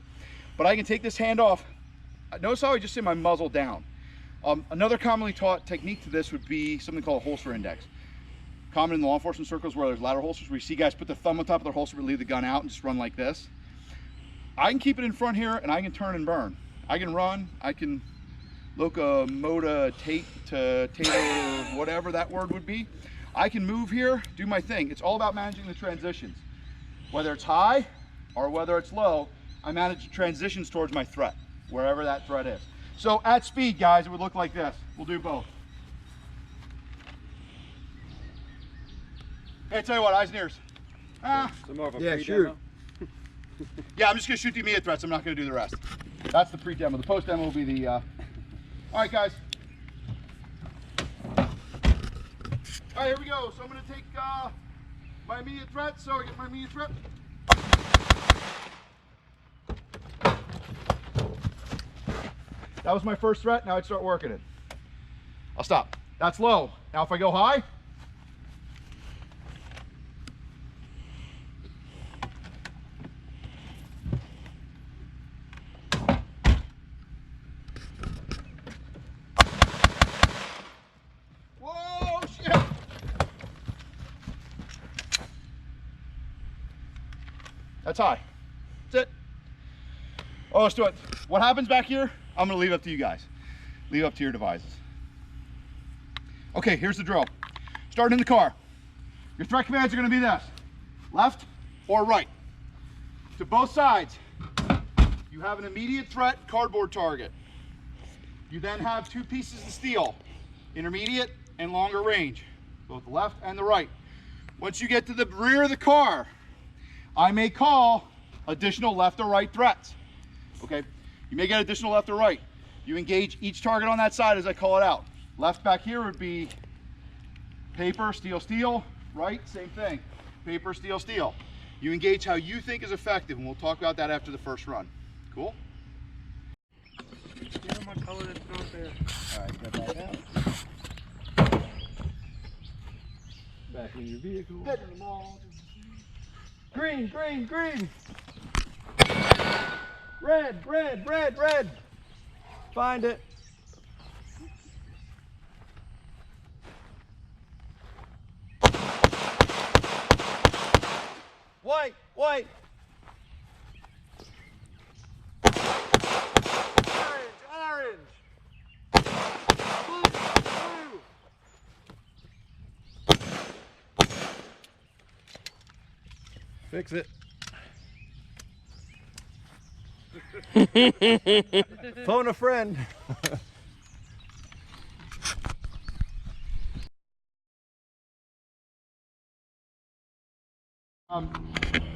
But I can take this hand off. Notice how I just sit my muzzle down. Another commonly taught technique to this would be something called a holster index. Common in the law enforcement circles where there's ladder holsters, where you see guys put the thumb on top of their holster but leave the gun out and just run like this. I can keep it in front here and I can turn and burn. I can run, I can locomotate to tater, whatever that word would be. I can move here, do my thing. It's all about managing the transitions. Whether it's high or whether it's low, I manage the transitions towards my threat, wherever that threat is. So at speed, guys, it would look like this. We'll do both. Hey, tell you what, eyes and ears. So more of a Yeah, pre-demo? Yeah, I'm just gonna shoot the immediate threats. I'm not gonna do the rest. That's the pre-demo. The post-demo will be the, all right, guys. All right, here we go. So I'm gonna take my immediate threat. So I get my immediate threat. That was my first threat. Now I'd start working it. I'll stop. That's low. Now if I go high, whoa, shit. That's high. That's it. Oh, let's do it. What happens back here? I'm gonna leave up to you guys. Leave up to your devices. Okay, here's the drill. Starting in the car. Your threat commands are gonna be this. Left or right. To both sides. You have an immediate threat cardboard target. You then have two pieces of steel. Intermediate and longer range. Both the left and the right. Once you get to the rear of the car, I may call additional left or right threats. Okay? You may get additional left or right. You engage each target on that side as I call it out. Left back here would be paper, steel, steel. Right, same thing. Paper, steel, steel. You engage how you think is effective, and we'll talk about that after the first run. Cool? Yeah, my color that's not there. All right, get back out. Back in your vehicle. Head in the mall. Green, green, green. Red, red, red, red. Find it. White. white, white. Orange, orange. Blue, blue. Fix it. Phone a friend. I'm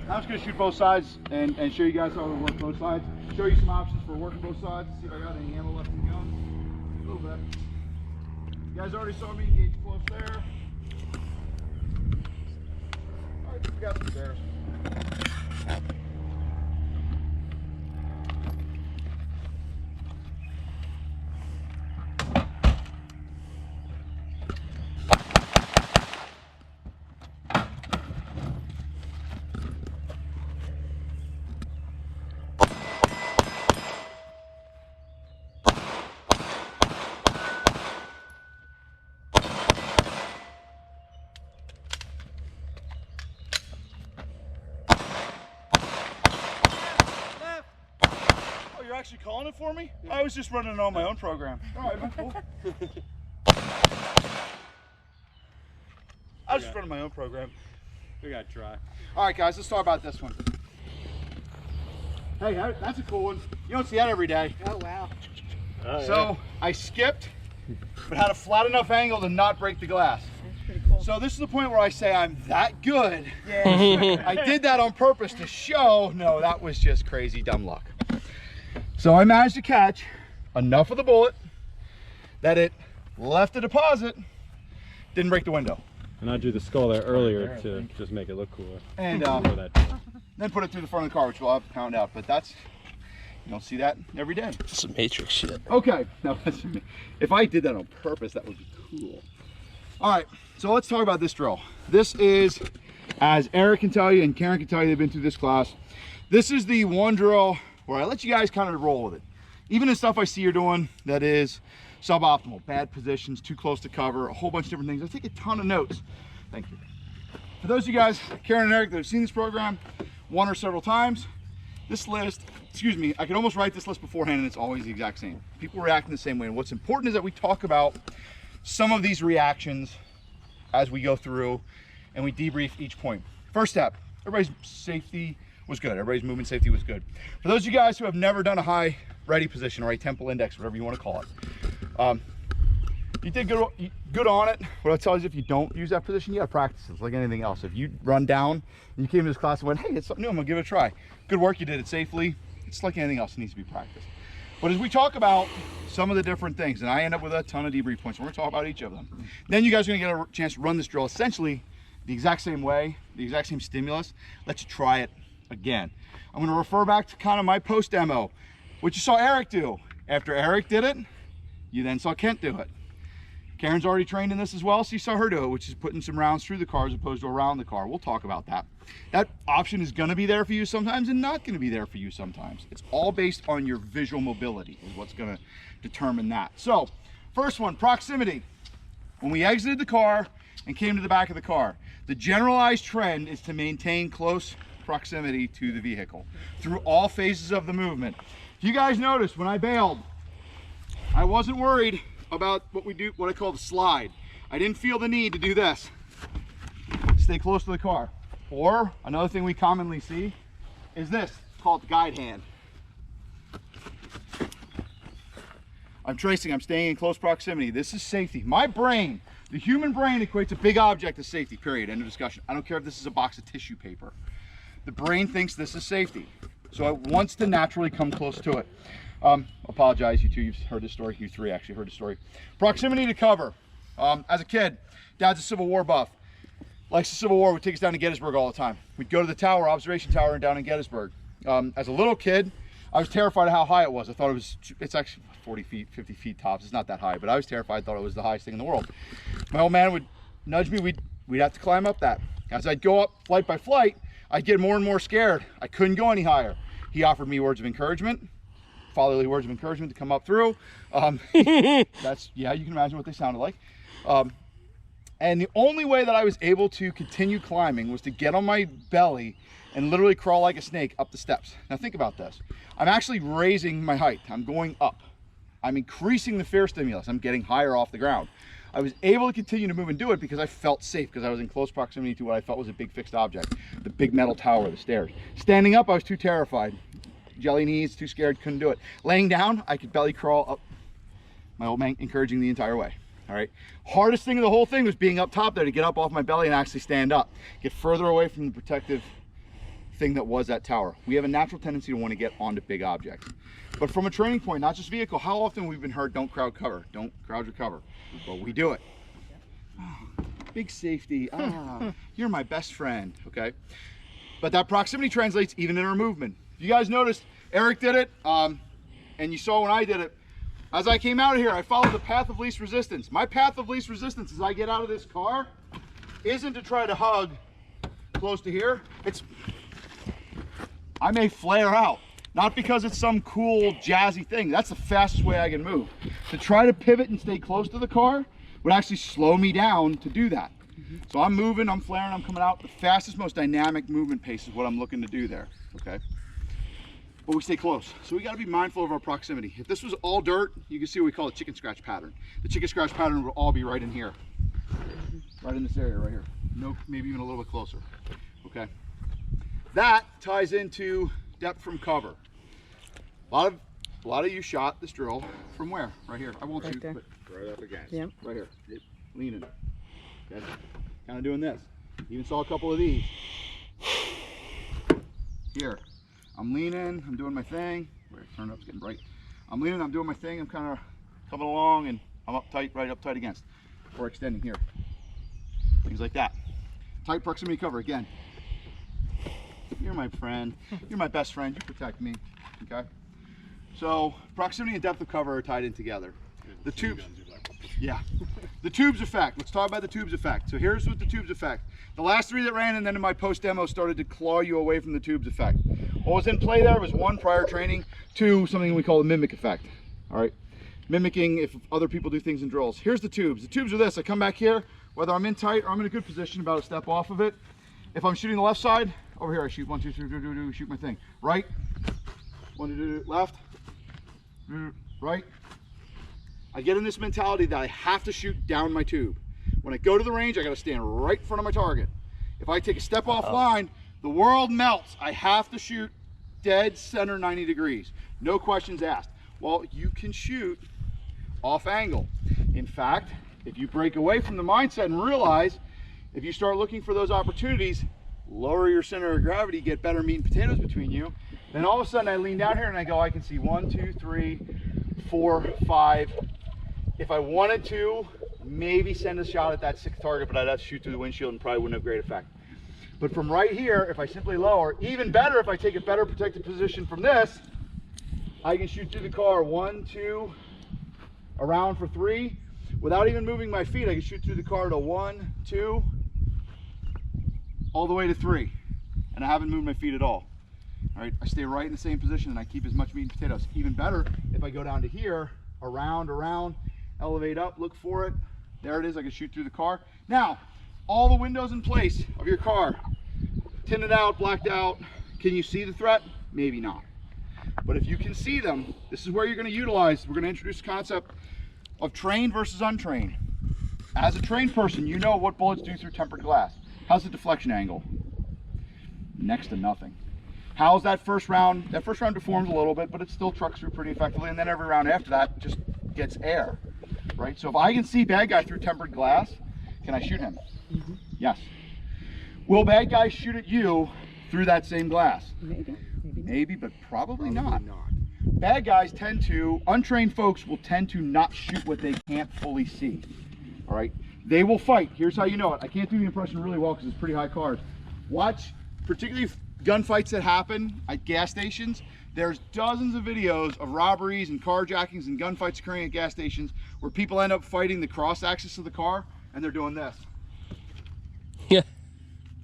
just going to shoot both sides and show you guys how to work both sides. Show you some options for working both sides. See if I got any ammo left in the gun. A little bit. You guys already saw me engage close there. Alright, we got some stairs. You're actually calling it for me? I was just running it on my own program. All right, man, cool. I was just running my own program. We gotta try. All right, guys, let's talk about this one. Hey, that's a cool one. You don't see that every day. Oh, wow. So I skipped, but had a flat enough angle to not break the glass. That's pretty cool. So this is the point where I say I'm that good. Yeah. I did that on purpose to show, no, that was just crazy dumb luck. So I managed to catch enough of the bullet that it left a deposit, didn't break the window. And I drew the skull there earlier to just make it look cooler. And that. then put it through the front of the car, which we'll have to pound out. But that's, you don't see that every day. Some Matrix shit. Okay, now if I did that on purpose, that would be cool. All right, so let's talk about this drill. This is, as Eric can tell you and Karen can tell you, they've been through this class. This is the one drill where I let you guys kind of roll with it. Even the stuff I see you're doing that is suboptimal, bad positions, too close to cover, a whole bunch of different things. I take a ton of notes. Thank you. For those of you guys, Karen and Eric, that have seen this program one or several times, this list, excuse me, I can almost write this list beforehand and it's always the exact same. People react in the same way. And what's important is that we talk about some of these reactions as we go through and we debrief each point. First step, everybody's safety was good. Everybody's movement safety was good. For those of you guys who have never done a high ready position or a temple index, whatever you want to call it, you did good on it. What I tell you is if you don't use that position, you got to practice it. It's like anything else. If you run down and you came to this class and went, hey, it's something new, I'm going to give it a try. Good work, you did it safely. It's like anything else, it needs to be practiced. But as we talk about some of the different things, and I end up with a ton of debrief points, we're going to talk about each of them. Then you guys are going to get a chance to run this drill essentially the exact same way, the exact same stimulus. Let's try it again. I'm going to refer back to kind of my post demo, what you saw Eric do. After Eric did it, you then saw Kent do it. Karen's already trained in this as well, so you saw her do it, which is putting some rounds through the car as opposed to around the car. We'll talk about that. That option is going to be there for you sometimes and not going to be there for you sometimes. It's all based on your visual mobility is what's going to determine that. So, first one, proximity. When we exited the car and came to the back of the car, the generalized trend is to maintain close proximity to the vehicle through all phases of the movement. If you guys noticed when I bailed, I wasn't worried about what I call the slide. I didn't feel the need to do this. Stay close to the car. Or another thing we commonly see is this, called the guide hand. I'm tracing, I'm staying in close proximity. This is safety. My brain, the human brain equates a big object as safety, period, end of discussion. I don't care if this is a box of tissue paper. The brain thinks this is safety. So it wants to naturally come close to it. Apologize, you two, you've heard this story. You three actually heard the story. Proximity to cover. As a kid, Dad's a Civil War buff. Likes the Civil War, would take us down to Gettysburg all the time. We'd go to the tower, observation tower, and down in Gettysburg. As a little kid, I was terrified of how high it was. I thought it's actually 40 feet, 50 feet tops. It's not that high, but I was terrified. I thought it was the highest thing in the world. My old man would nudge me. We'd have to climb up that. As I'd go up flight by flight, I'd get more and more scared. I couldn't go any higher. He offered me words of encouragement, fatherly words of encouragement to come up through. That's, yeah, you can imagine what they sounded like. And the only way that I was able to continue climbing was to get on my belly and literally crawl like a snake up the steps. Now think about this. I'm actually raising my height. I'm going up. I'm increasing the fear stimulus. I'm getting higher off the ground. I was able to continue to move and do it because I felt safe, because I was in close proximity to what I felt was a big fixed object, the big metal tower, the stairs. Standing up, I was too terrified. Jelly knees, too scared, couldn't do it. Laying down, I could belly crawl up. My old man encouraging the entire way. All right. Hardest thing of the whole thing was being up top there to get up off my belly and actually stand up, get further away from the protective thing that was that tower. We have a natural tendency to want to get onto big objects. But from a training point, not just vehicle, how often we've been heard, don't crowd cover, don't crowd recover. Well, we do it. Big safety, you're my best friend, okay? But that proximity translates even in our movement. You guys noticed, Eric did it, and you saw when I did it. As I came out of here, I followed the path of least resistance. My path of least resistance as I get out of this car isn't to try to hug close to here. It's, I may flare out. Not because it's some cool jazzy thing. That's the fastest way I can move. To try to pivot and stay close to the car would actually slow me down to do that. So I'm moving, I'm flaring, I'm coming out. The fastest, most dynamic movement pace is what I'm looking to do there, okay? But we stay close. So we gotta be mindful of our proximity. If this was all dirt, you can see what we call a chicken scratch pattern. The chicken scratch pattern would all be right in here. Right in this area right here. Nope, maybe even a little bit closer, okay? That ties into depth from cover. A lot of you shot this drill from where? Right here. I won't Right shoot, there. but Right up against. Yep. right here. Yep. Leaning. Okay. Kind of doing this. Even saw a couple of these. Here. I'm leaning. I'm doing my thing. Where it turned up, it's getting bright. I'm leaning. I'm doing my thing. I'm kind of coming along, and I'm up tight, right up tight against, or extending here. Things like that. Tight proximity cover again. You're my friend. You're my best friend. You protect me. Okay. So proximity and depth of cover are tied in together. The tubes. Yeah. The tubes effect. Let's talk about the tubes effect. So here's what the tubes effect. The last three that ran and then in my post demo started to claw you away from the tubes effect. What was in play there was one, prior training, two, something we call the mimic effect. All right. Mimicking if other people do things in drills. Here's the tubes. The tubes are this. I come back here, whether I'm in tight or I'm in a good position, about a step off of it. If I'm shooting the left side, over here I shoot 1, 2, 3, shoot my thing. Right, 1, 2, left, right. I get in this mentality that I have to shoot down my tube. When I go to the range, I got to stand right in front of my target. If I take a step offline, the world melts. I have to shoot dead center 90 degrees. No questions asked. Well, you can shoot off angle. In fact, if you break away from the mindset and realize, if you start looking for those opportunities, lower your center of gravity, get better meat and potatoes between you, then all of a sudden I lean down here and I go, I can see 1, 2, 3, 4, 5. If I wanted to, maybe send a shot at that sixth target, but I'd have to shoot through the windshield and probably wouldn't have great effect. But from right here, if I simply lower, even better if I take a better protected position from this, I can shoot through the car 1, 2, around for 3. Without even moving my feet, I can shoot through the car to 1, 2, all the way to 3. And I haven't moved my feet at all. All right, I stay right in the same position and I keep as much meat and potatoes. Even better if I go down to here, around, elevate up, look for it. There it is, I can shoot through the car. Now, all the windows in place of your car, tinted out, blacked out. Can you see the threat? Maybe not. But if you can see them, this is where you're going to utilize, we're going to introduce the concept of trained versus untrained. As a trained person, you know what bullets do through tempered glass. How's the deflection angle? Next to nothing. How's that first round? That first round deforms a little bit, but it still trucks through pretty effectively, and then every round after that just gets air, right? So if I can see bad guy through tempered glass, can I shoot him? Mm-hmm. Yes. Will bad guys shoot at you through that same glass? Maybe, but probably not. Bad guys tend to, untrained folks will tend to not shoot what they can't fully see, all right? They will fight. Here's how you know it. I can't do the impression really well because it's pretty high cars. Watch, particularly gunfights that happen at gas stations. There's dozens of videos of robberies and carjackings and gunfights occurring at gas stations where people end up fighting the cross axis of the car and they're doing this. Yeah.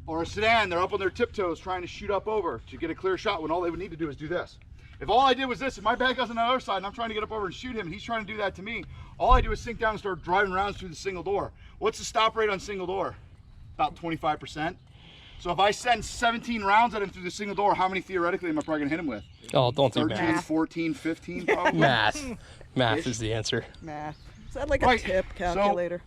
Or a sedan, they're up on their tiptoes trying to shoot up over to get a clear shot when all they would need to do is do this. If all I did was this, if my bad guy's on the other side and I'm trying to get up over and shoot him and he's trying to do that to me, all I do is sink down and start driving rounds through the single door. What's the stop rate on single door? About 25%. So if I send 17 rounds at him through the single door, how many theoretically am I probably gonna hit him with? Oh, don't do 13, math. 14, 15 probably? Math. Math is the answer. Math. Is that like a Right. tip calculator?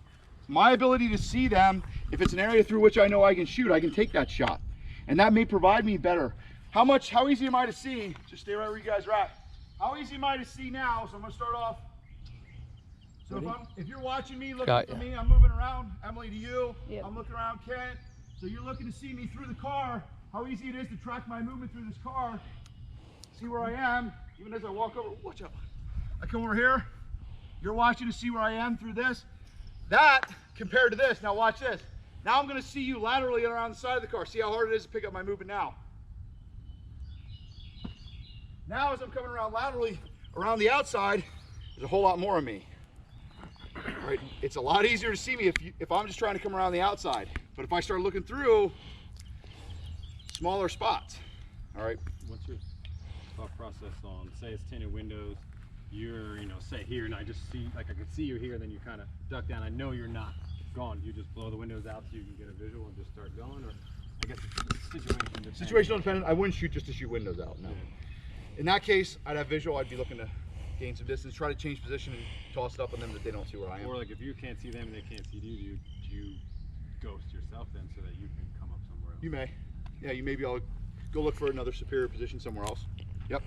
My ability to see them, if it's an area through which I know I can shoot, I can take that shot. And that may provide me better. How easy am I to see? Just stay right where you guys are at. How easy am I to see now? So I'm gonna start off. So if you're watching me, looking Got for ya. me, I'm moving around. Emily, to you. Yep. I'm looking around Kent. So you're looking to see me through the car. How easy it is to track my movement through this car. See where I am, even as I walk over. Watch out. I come over here. You're watching to see where I am through this. That compared to this, now watch this. Now I'm gonna see you laterally around the side of the car. See how hard it is to pick up my movement now. Now as I'm coming around laterally around the outside, there's a whole lot more of me. All right, it's a lot easier to see me if I'm just trying to come around the outside. But if I start looking through smaller spots, all right. What's your thought process on, say it's tinted windows, you're, say here, and I just see, like I can see you here, then you kind of duck down. I know you're not gone. You just blow the windows out so you can get a visual and just start going, or I guess it's Situational dependent. I wouldn't shoot just to shoot windows out. No. In that case, I'd have visual. I'd be looking to gain some distance, try to change position and toss it up on them that they don't see where I am. Or like if you can't see them and they can't see you, do you ghost yourself then so that you can come up somewhere else? You may. Yeah, you maybe I'll go look for another superior position somewhere else. Yep.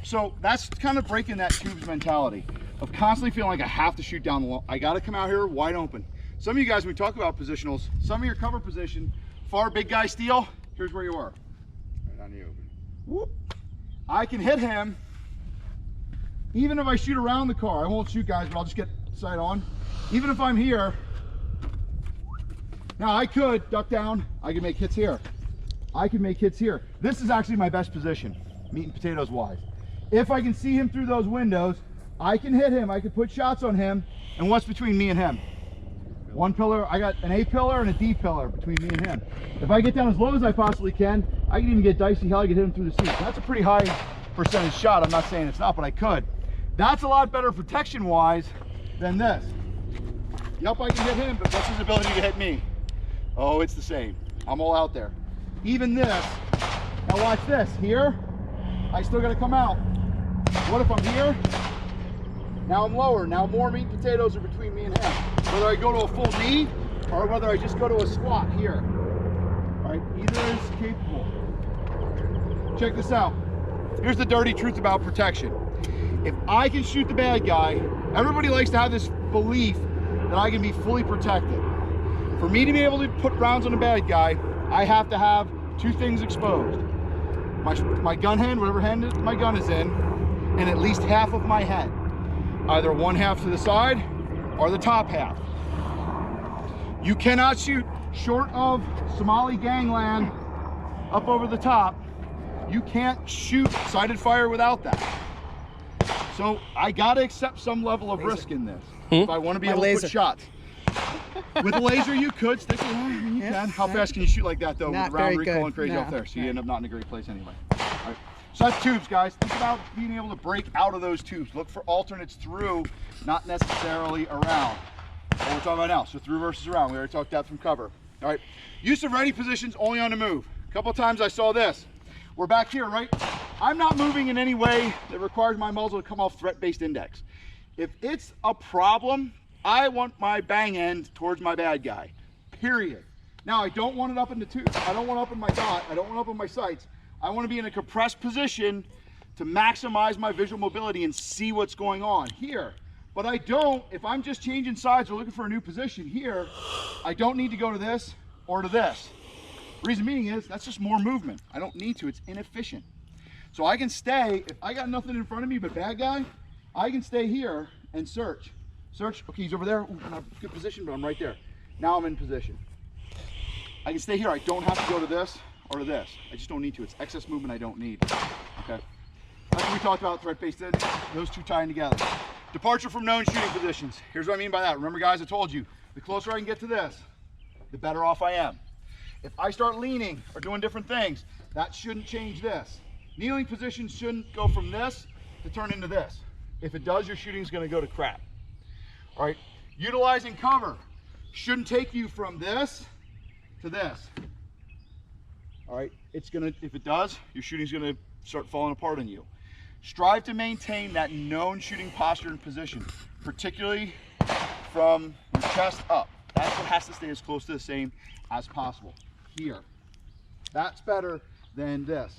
So that's kind of breaking that tubes mentality of constantly feeling like I have to shoot down the wall. I got to come out here wide open. Some of you guys, when we talk about positionals, some of your cover position, far big guy steel, here's where you are. Right on you. Whoop. I can hit him even if I shoot around the car. I won't shoot guys, but I'll just get sight on. Even if I'm here, now I could duck down, I can make hits here. I can make hits here. This is actually my best position, meat and potatoes wise. If I can see him through those windows, I can hit him, I can put shots on him, and what's between me and him? One pillar, I got an A pillar and a D pillar between me and him. If I get down as low as I possibly can, I can even get dicey hell, I can hit him through the seat. That's a pretty high percentage shot. I'm not saying it's not, but I could. That's a lot better protection wise than this. Yep, I can hit him, but what's his ability to hit me? Oh, it's the same. I'm all out there. Even this, now watch this, here, I still gotta come out. What if I'm here? Now I'm lower, now more meat and potatoes are between me and him. Whether I go to a full knee, or whether I just go to a squat here. All right, either is capable. Check this out. Here's the dirty truth about protection. If I can shoot the bad guy, everybody likes to have this belief that I can be fully protected. For me to be able to put rounds on a bad guy, I have to have two things exposed. My gun hand, whatever hand my gun is in, and at least half of my head. Either one half to the side or the top half. You cannot shoot short of Somali gangland up over the top. You can't shoot sighted fire without that. So I gotta accept some level of risk in this if I want to be able to put shots. With a laser you could stick it on, you can. How fast can you shoot like that though Not with round very recoil good. and crazy No. up there? So you end up not in a great place anyway. All right. So that's tubes, guys. Think about being able to break out of those tubes. Look for alternates through, not necessarily around. What we're talking about now. So through versus around. We already talked depth from cover. All right. Use of ready positions only on the move. A couple of times I saw this. We're back here, right? I'm not moving in any way that requires my muzzle to come off threat-based index. If it's a problem, I want my bang end towards my bad guy, period. Now, I don't want it up in the tube. I don't want it up in my dot. I don't want it up in my sights. I want to be in a compressed position to maximize my visual mobility and see what's going on here. But I don't, if I'm just changing sides or looking for a new position here, I don't need to go to this or to this. Reason being is, that's just more movement. I don't need to, it's inefficient. So I can stay, if I got nothing in front of me but bad guy, I can stay here and search. Search, okay, he's over there, ooh, I'm in a good position, but I'm right there. Now I'm in position. I can stay here, I don't have to go to this or to this. I just don't need to, it's excess movement I don't need, okay? That's what we talked about, threat-based, those two tying together. Departure from known shooting positions. Here's what I mean by that. Remember guys, I told you, the closer I can get to this, the better off I am. If I start leaning or doing different things, that shouldn't change this. Kneeling position shouldn't go from this to turn into this. If it does, your shooting's gonna go to crap. All right, utilizing cover shouldn't take you from this to this. all right, it's gonna, if it does, your shooting's gonna start falling apart on you. Strive to maintain that known shooting posture and position, particularly from your chest up. That's what has to stay as close to the same as possible. Here. That's better than this.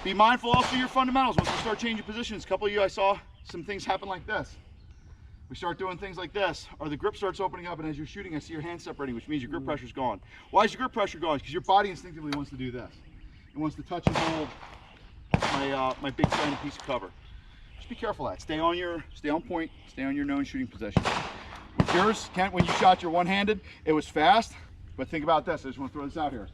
Be mindful also of your fundamentals. Once you start changing positions, a couple of you, I saw some things happen like this. We start doing things like this, or the grip starts opening up, and as you're shooting, I see your hands separating, which means your grip pressure's gone. Why is your grip pressure gone? Because your body instinctively wants to do this. It wants to touch and hold my big shiny piece of cover. Just be careful of that. Stay on point, stay on your known shooting position. With yours, Kent, when you shot your one-handed, it was fast, but think about this. I just want to throw this out here.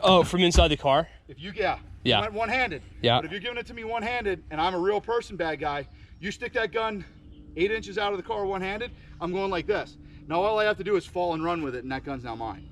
Oh, from inside the car? If you, you went one-handed. Yeah. But if you're giving it to me one-handed, and I'm a real person, bad guy, you stick that gun 8 inches out of the car one-handed, I'm going like this. Now all I have to do is fall and run with it, and that gun's now mine.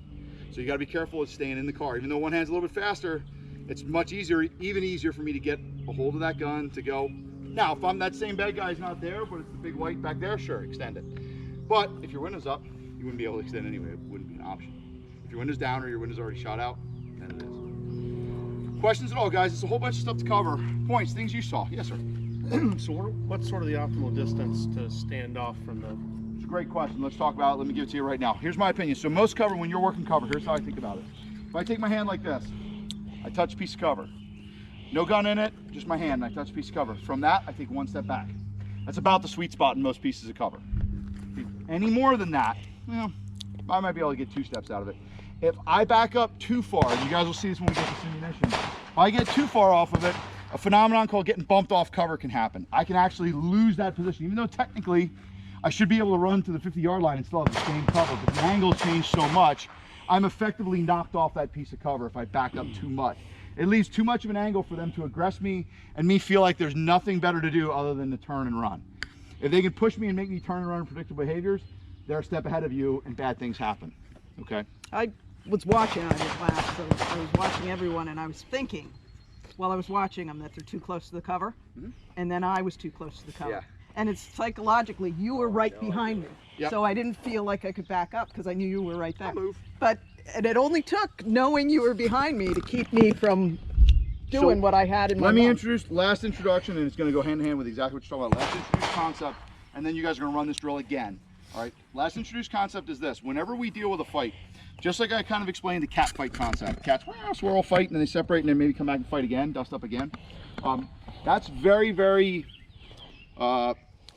So you got to be careful of staying in the car. Even though one hand's a little bit faster, it's much easier, even easier for me to get a hold of that gun to go. Now, if I'm that same bad guy's not there, but it's the big white back there, sure, extend it. But if your window's up, you wouldn't be able to extend anyway. It wouldn't be an option. If your window's down or your window's already shot out, then it is. Questions at all, guys? It's a whole bunch of stuff to cover. Points, things you saw. Yes, sir. So what's sort of the optimal distance to stand off from the... It's a great question. Let's talk about it. Let me give it to you right now. Here's my opinion. So most cover, when you're working cover, here's how I think about it. If I take my hand like this, I touch a piece of cover. No gun in it, just my hand, and I touch a piece of cover. From that, I take one step back. That's about the sweet spot in most pieces of cover. Any more than that, well, I might be able to get 2 steps out of it. If I back up too far, and you guys will see this when we get to ammunition, if I get too far off of it, a phenomenon called getting bumped off cover can happen. I can actually lose that position, even though technically I should be able to run to the 50-yard line and still have the same cover, but the angle changed so much, I'm effectively knocked off that piece of cover if I back up too much. It leaves too much of an angle for them to aggress me and me feel like there's nothing better to do other than to turn and run. If they can push me and make me turn and run in predictable behaviors, they're a step ahead of you and bad things happen, okay? I was watching on your class, so I was watching everyone, and I was thinking, while I was watching them, that they're too close to the cover, and then I was too close to the cover. Yeah. And it's psychologically, you were right behind me, so I didn't feel like I could back up because I knew you were right there. I'll move. But and it only took knowing you were behind me to keep me from doing what I had in my mind. Let me mind. introduce last introduction, and it's going to go hand in hand with exactly what you're talking about. Last introduced concept, and then you guys are going to run this drill again. All right. Last introduced concept is this: whenever we deal with a fight, just like I kind of explained the cat fight concept, cats swirl, fight, and then they separate, and then maybe come back and fight again, dust up again. That's very, very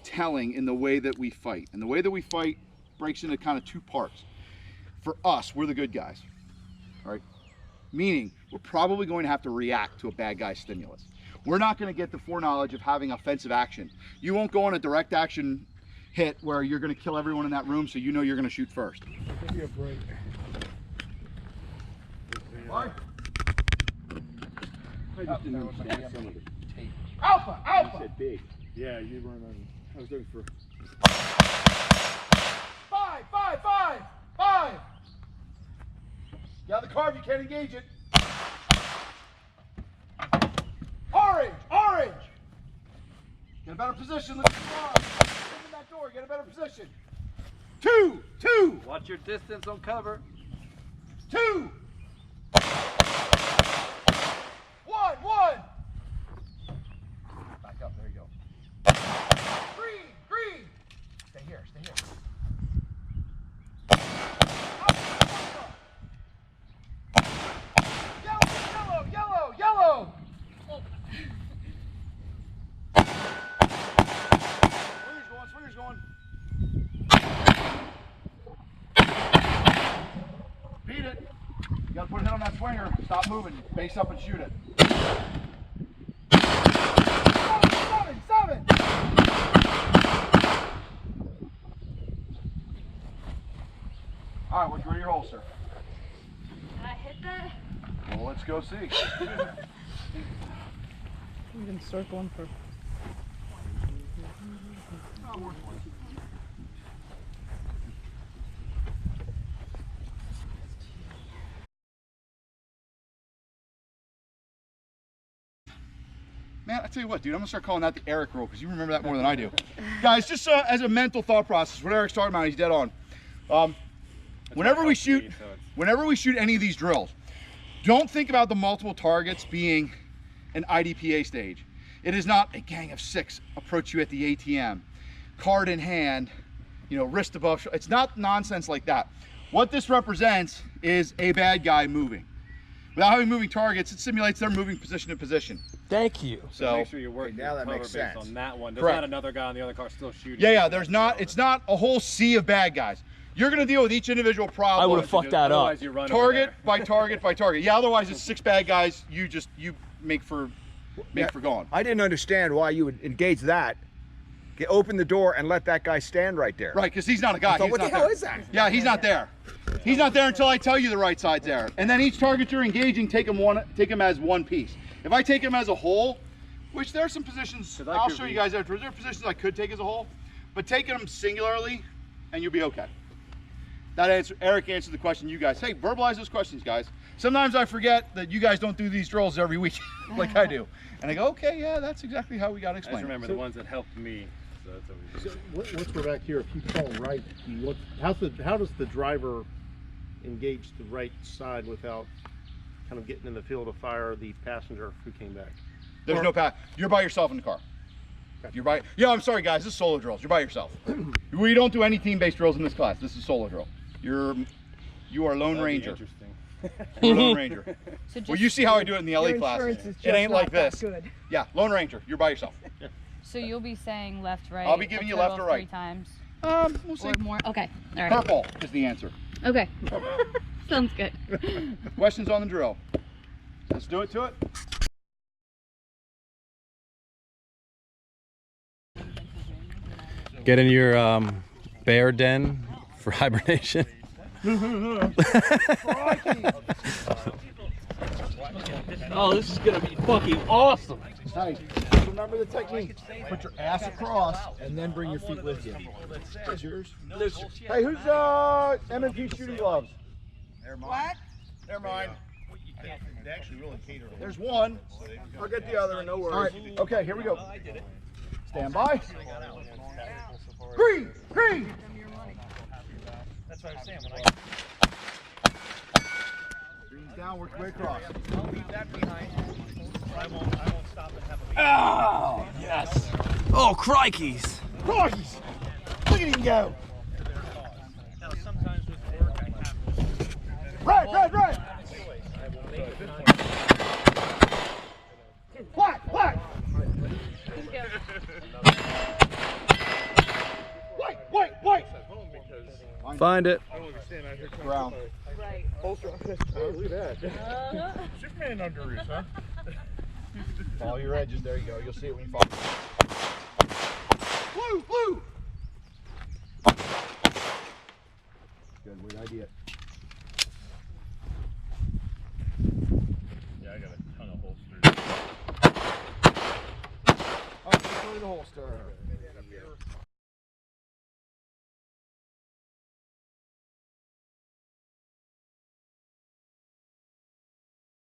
telling in the way that we fight. And the way that we fight breaks into kind of 2 parts. For us, we're the good guys, all right? Meaning, we're probably going to have to react to a bad guy's stimulus. We're not going to get the foreknowledge of having offensive action. You won't go on a direct action hit where you're going to kill everyone in that room, so you know you're going to shoot first. Give me a break. Why? I just didn't understand some of the tape. Alpha! You Alpha! said big. Yeah, you weren't on... I was looking for... 5, 5, 5, 5! Get out of the car if you can't engage it. Orange! Orange! Get a better position. Look at the car. Open that door. Get a better position. 2, 2, Watch your distance on cover. 2. 1, 1. Back up. There you go. Green, green. Stay here. Stay here. Yellow, yellow, yellow. Swinger's going. Beat it. You gotta put a hit on that swinger. Stop moving. Base up and shoot it. 7, 7. All right, what's your holster? Did I hit that? Well, let's go see. I'm going to circle them for... Man, I tell you what, dude, I'm gonna start calling that the Eric rule because you remember that more than I do. Guys, just as a mental thought process, what Eric's talking about, he's dead on. Whenever we shoot, So it's whenever we shoot any of these drills, don't think about the multiple targets being an IDPA stage. It is not a gang of 6 approach you at the ATM, card in hand, you know, wrist above. It's not nonsense like that. What this represents is a bad guy moving. Without having moving targets, it simulates their moving position to position. Thank you. So make sure you work now that cover makes based sense. on that one. There's Correct. not another guy on the other car still shooting. yeah, there's not. It's not a whole sea of bad guys. You're going to deal with each individual problem. I would have fucked that up. Otherwise you run over Target there. by target by target. Yeah, otherwise it's 6 bad guys. You make for gone. I didn't understand why you would engage that. Open the door and let that guy stand right there. Right, because he's not a guy. So He's what the not hell there. is that? Yeah, he's not there. He's not there until I tell you the right side's there. And then each target you're engaging, take him as one piece. If I take him as a whole, which there are some positions, I'll show you guys afterwards. There are positions I could take as a whole, but taking them singularly, and you'll be okay. That answer, Eric answered the question you guys. Hey, verbalize those questions, guys. Sometimes I forget that you guys don't do these drills every week like I do. And I go, okay, yeah, that's exactly how we got to I explain just remember it. the ones that helped me. So that's what we do. So once we're back here, if you fall right, you look. How does the driver engage the right side without kind of getting in the field of fire the passenger who came back? There's no path. You're by yourself in the car. You're by. Yeah, I'm sorry, guys. This is solo drills. You're by yourself. We don't do any team-based drills in this class. This is solo drill. You are Lone That'd be Ranger. Interesting. You're Lone Ranger. So just, Well, you see how I do it in the LA Your class. insurance is It just ain't not like that this. good. Yeah, Lone Ranger. You're by yourself. so you'll be saying left, right. I'll be giving a you left total or of right. 3 times. We'll see. Or more. Okay. All right. Purple is the answer. Okay. Sounds good. Questions on the drill? Let's do it to it. Get in your bear den for hibernation. Oh, this is gonna be fucking awesome. Nice. Remember the technique. Put your ass across and then bring your feet with you. That's yours. Hey, who's M&P shooting gloves? What? Never mind. They actually really cater to There's one. I'll get the other, no worries. All right. Okay, here we go. Stand by. Green, green. That's what I was saying. Green's down, work your way across. I'll leave that behind. I won't stop and have a Oh, yes. Oh, crikeys. Crikes! Look at him go. Now, sometimes with work, I have Right. Black. White. Find it. Brown. Right. Oh, look at that. Superman underoos, huh? Follow your edges. There you go. You'll see it when you follow. Blue. Good. Weird idea. Yeah, I got a ton of holsters. All right, let's go to the holster.